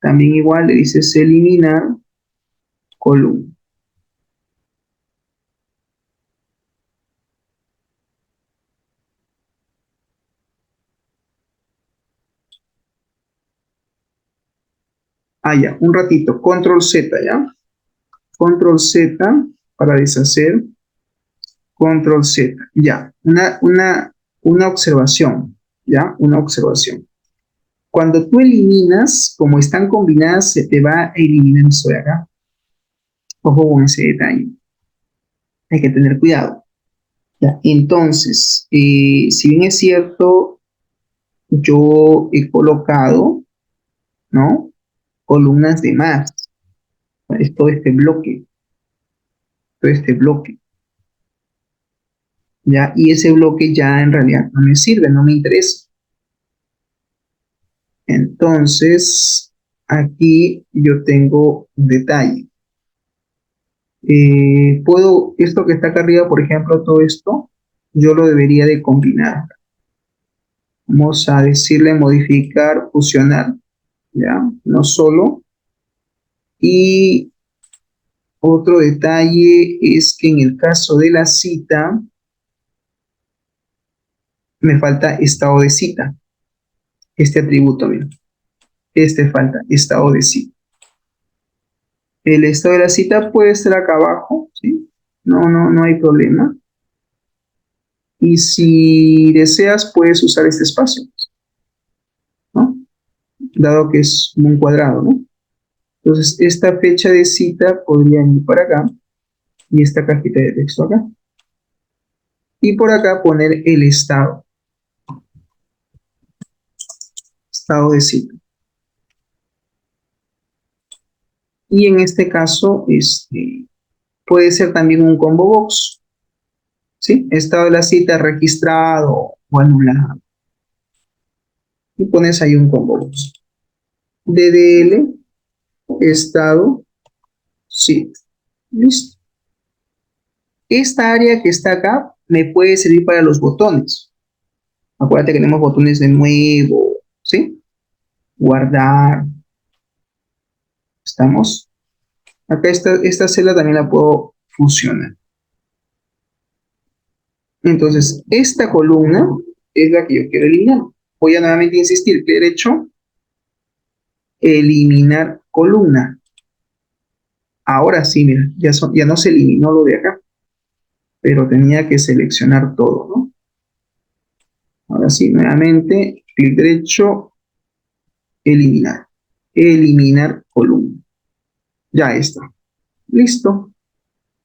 también igual le dices eliminar columna. Ah, ya, un ratito, control Z, ¿ya? Control Z para deshacer, control Z, ya. Una observación, ¿ya? Una observación. Cuando tú eliminas, como están combinadas, se te va a eliminar eso de acá. Ojo con ese detalle. Hay que tener cuidado. ¿Ya? Entonces, si bien es cierto, yo he colocado, ¿no? Columnas de más. Es todo este bloque. Todo este bloque. ¿Ya? Y ese bloque ya en realidad no me sirve, no me interesa. Entonces, aquí yo tengo un detalle. Esto que está acá arriba, por ejemplo, todo esto, yo lo debería de combinar. Vamos a decirle modificar, fusionar, ¿ya? No solo. Y Otro detalle es que en el caso de la cita, me falta estado de cita. Este atributo, mira. Este falta, estado de cita. El estado de la cita puede estar acá abajo, ¿sí? No hay problema. Y si deseas, puedes usar este espacio, ¿no? Dado que es un cuadrado, ¿no? Entonces, esta fecha de cita podría ir para acá y esta cajita de texto acá. Y por acá poner el estado de cita. Y en este caso, puede ser también un combo box, ¿sí? Estado de la cita registrado o anulado. Y pones ahí un combo box. DDL, estado, cita. Listo. Esta área que está acá me puede servir para los botones. Acuérdate que tenemos botones de nuevo, ¿sí? Guardar. ¿Estamos? Acá esta celda también la puedo fusionar. Entonces, esta columna es la que yo quiero eliminar. Voy a nuevamente insistir, clic derecho, eliminar columna. Ahora sí, mira, ya no se eliminó lo de acá, pero tenía que seleccionar todo, ¿no? Ahora sí, nuevamente, clic derecho, eliminar. Eliminar columna. Ya está. Listo.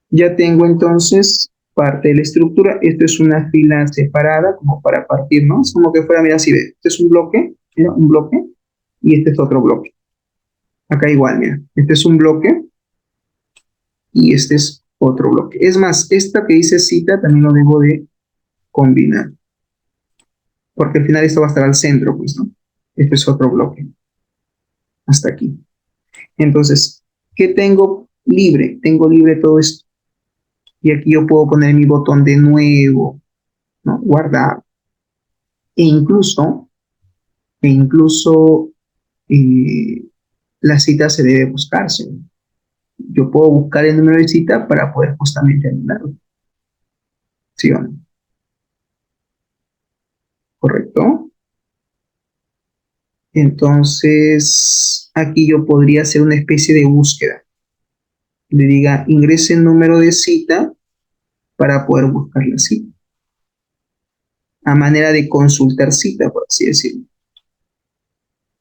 Ya tengo entonces parte de la estructura. Esto es una fila separada, como para partir, ¿no? Es como que fuera, mira, así ve. Este es un bloque, mira, un bloque, y este es otro bloque. Acá igual, mira. Este es un bloque y este es otro bloque. Es más, esta que dice cita también lo debo de combinar. Porque al final esto va a estar al centro, pues, ¿no? Este es otro bloque. Hasta aquí. Entonces, ¿qué tengo libre? Tengo libre todo esto. Y aquí yo puedo poner mi botón de nuevo, ¿no? Guardar. E incluso, e incluso eh, la cita se debe buscarse. Yo puedo buscar el número de cita para poder justamente anularlo. ¿Sí o no? ¿Correcto? Entonces, aquí yo podría hacer una especie de búsqueda. Le diga, ingrese el número de cita para poder buscar la cita. A manera de consultar cita, por así decirlo.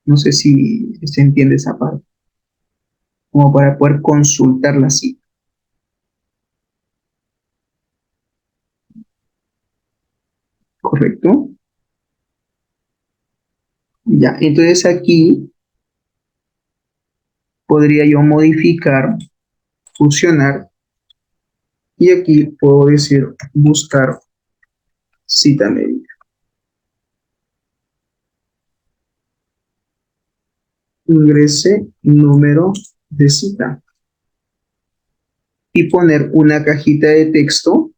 No sé si se entiende esa parte. Como para poder consultar la cita. ¿Correcto? Ya, entonces aquí podría yo modificar, fusionar, y aquí puedo decir buscar cita médica. Ingrese número de cita y poner una cajita de texto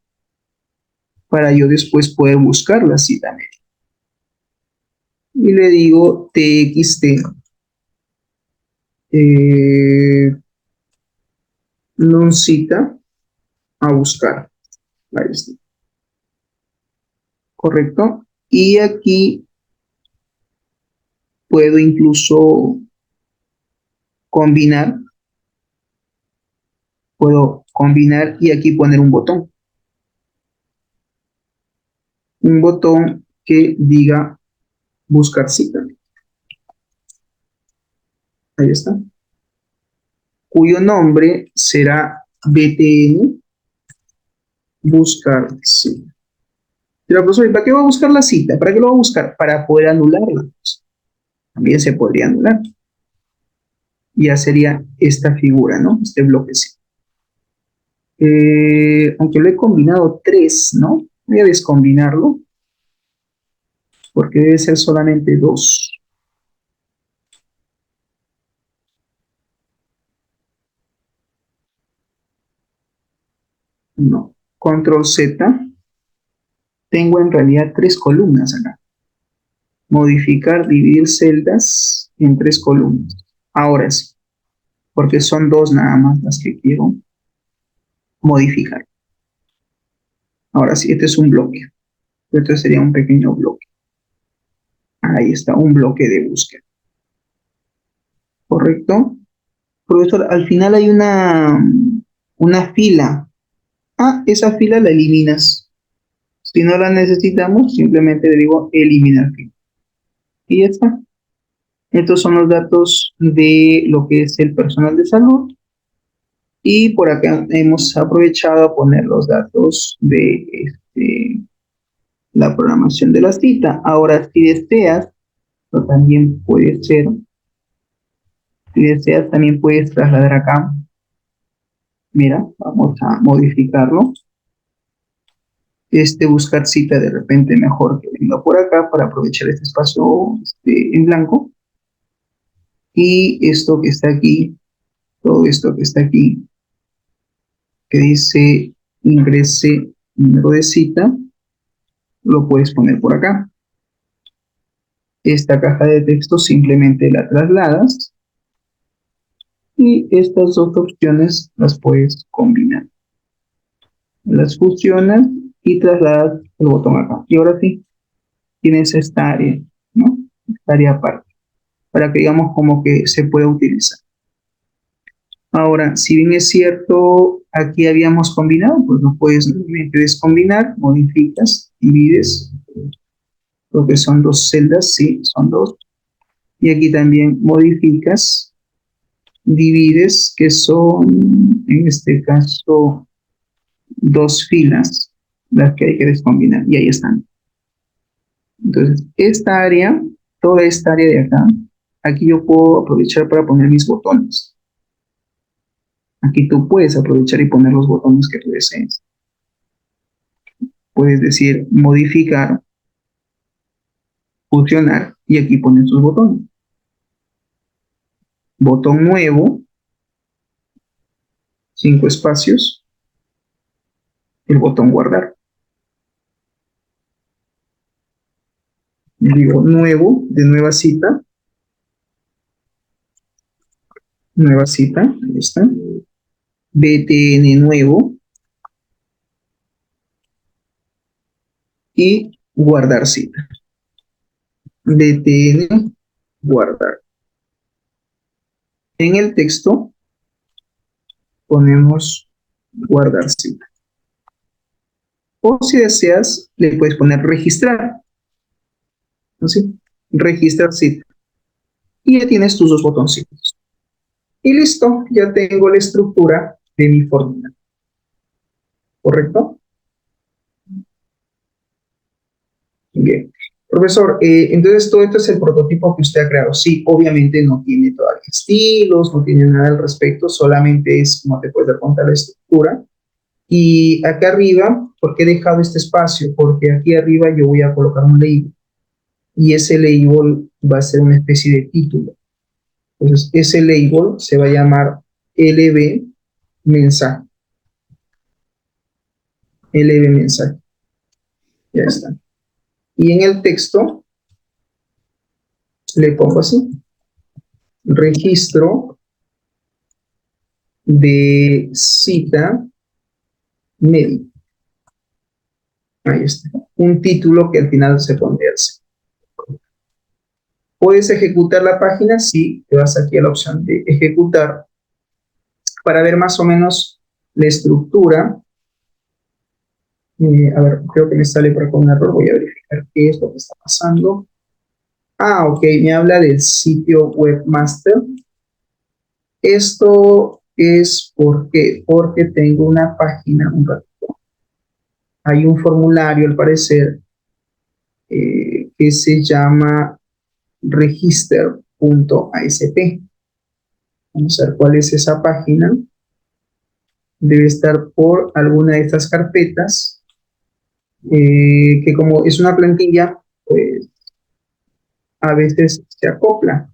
para yo después poder buscar la cita médica. Y le digo TXT, non cita a buscar. Ahí está. ¿Correcto? Y aquí puedo incluso combinar, puedo combinar y aquí poner un botón. Un botón que diga buscar cita. Ahí está. Cuyo nombre será BTN buscar cita. Pero profesor, ¿para qué va a buscar la cita? ¿Para qué lo va a buscar? Para poder anularla. También se podría anular. Ya sería esta figura, ¿no? Este bloquecito. Aunque lo he combinado 3, ¿no? Voy a descombinarlo porque debe ser solamente 2. No. Control Z. Tengo en realidad 3 columnas acá. Modificar, dividir celdas en 3 columnas. Ahora sí, porque son 2 nada más las que quiero. modificar. Ahora sí, este es un bloque. Este sería un pequeño bloque. Ahí está, un bloque de búsqueda. ¿Correcto? Profesor, al final hay una fila. Ah, esa fila la eliminas. Si no la necesitamos, simplemente le digo eliminar fila. Y ya está. Estos son los datos de lo que es el personal de salud. Y por acá hemos aprovechado a poner los datos de la programación de la cita. Ahora, si deseas, o también puede ser, si deseas, también puedes trasladar acá. Mira, vamos a modificarlo. Buscar cita de repente mejor que venga por acá para aprovechar este espacio en blanco. Y esto que está aquí, todo esto que está aquí, que dice ingrese número de cita, lo puedes poner por acá. Esta caja de texto simplemente la trasladas y estas dos opciones las puedes combinar. Las fusionas y trasladas el botón acá. Y ahora sí, tienes esta área, ¿no? Esta área aparte, para que digamos como que se pueda utilizar. Ahora, si bien es cierto, aquí habíamos combinado, pues lo puedes nuevamente descombinar, modificas, divides, lo que son dos celdas, sí, son dos. Y aquí también modificas, divides, que son, en este caso, dos filas, las que hay que descombinar, y ahí están. Entonces, esta área, toda esta área de acá, aquí yo puedo aprovechar para poner mis botones. Aquí tú puedes aprovechar y poner los botones que tú desees. Puedes decir modificar, fusionar, y aquí pones tus botones. Botón nuevo, 5 espacios, el botón guardar. Digo nuevo, de nueva cita, ahí está. BTN nuevo y guardar cita. BTN guardar. En el texto ponemos guardar cita. O si deseas, le puedes poner registrar. ¿Sí? Registrar cita. Y ya tienes tus dos botoncitos. Y listo, ya tengo la estructura de mi fórmula. ¿Correcto? Bien. Profesor, entonces todo esto es el prototipo que usted ha creado. Sí, obviamente no tiene todavía estilos, no tiene nada al respecto, solamente es, como te puedes dar cuenta, la estructura. Y acá arriba, ¿por qué he dejado este espacio? Porque aquí arriba yo voy a colocar un label. Y ese label va a ser una especie de título. Entonces, ese label se va a llamar LB mensaje. LB mensaje. Ya está. Y en el texto le pongo así. Registro de cita médica. Ahí está. Un título que al final se pondría así. ¿Puedes ejecutar la página? Sí, te vas aquí a la opción de ejecutar para ver más o menos la estructura. A ver, creo que me sale por acá un error. Voy a verificar qué es lo que está pasando. Ah, ok, me habla del sitio webmaster. Esto es porque tengo una página, un ratito. Hay un formulario, al parecer, que se llama register.asp. Vamos a ver cuál es esa página. Debe estar por alguna de estas carpetas, que como es una plantilla, pues a veces se acopla,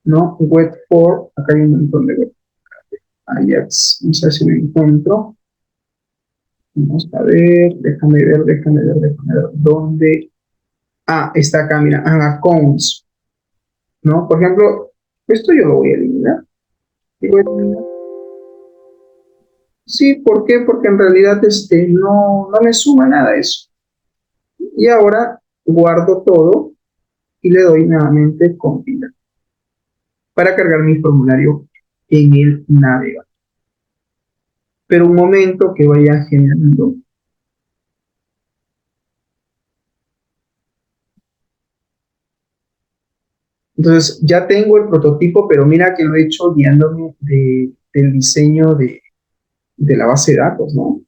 ¿no? Web for, acá hay un montón de web. Ajax, vamos a ver si me encuentro. Vamos a ver, déjame ver, ¿dónde? Ah, está acá, mira, accounts, ¿no? Por ejemplo, esto yo lo voy a eliminar. Sí, ¿por qué? Porque en realidad no me suma nada eso. Y ahora guardo todo y le doy nuevamente compilar para cargar mi formulario en el navegador. Pero un momento que vaya generando. Entonces ya tengo el prototipo, pero mira que lo he hecho guiándome del diseño de la base de datos, ¿no?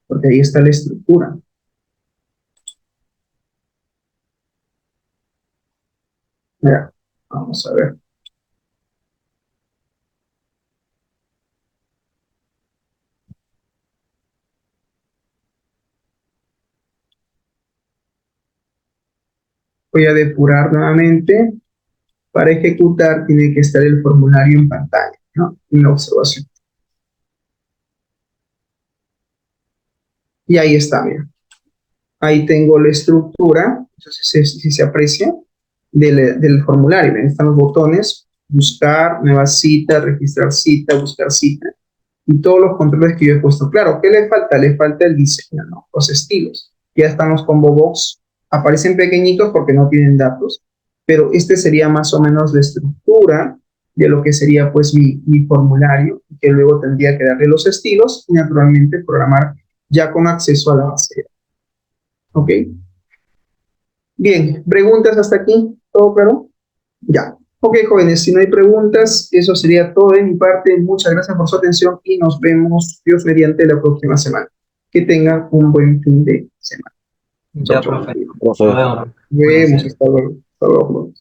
Porque ahí está la estructura. Mira, vamos a ver. Voy a depurar nuevamente. Para ejecutar tiene que estar el formulario en pantalla, ¿no? En la observación. Y ahí está, mira. Ahí tengo la estructura, entonces si se aprecia, del formulario. Ven, están los botones, buscar, nueva cita, registrar cita, buscar cita, y todos los controles que yo he puesto. Claro, ¿qué le falta? Le falta el diseño, ¿no? Los estilos. Ya están los combo box, aparecen pequeñitos porque no tienen datos, pero este sería más o menos la estructura de lo que sería pues mi formulario, que luego tendría que darle los estilos y naturalmente programar ya con acceso a la base. ¿Ok? Bien, ¿preguntas hasta aquí? ¿Todo claro? Ya. Ok, jóvenes, si no hay preguntas, eso sería todo de mi parte. Muchas gracias por su atención y nos vemos, Dios mediante, la próxima semana. Que tengan un buen fin de semana. Chao,
Ya,
chao.
profe. Nos
Profe.
vemos.
Nos vemos,
Cuídense.
hasta luego. Hasta luego.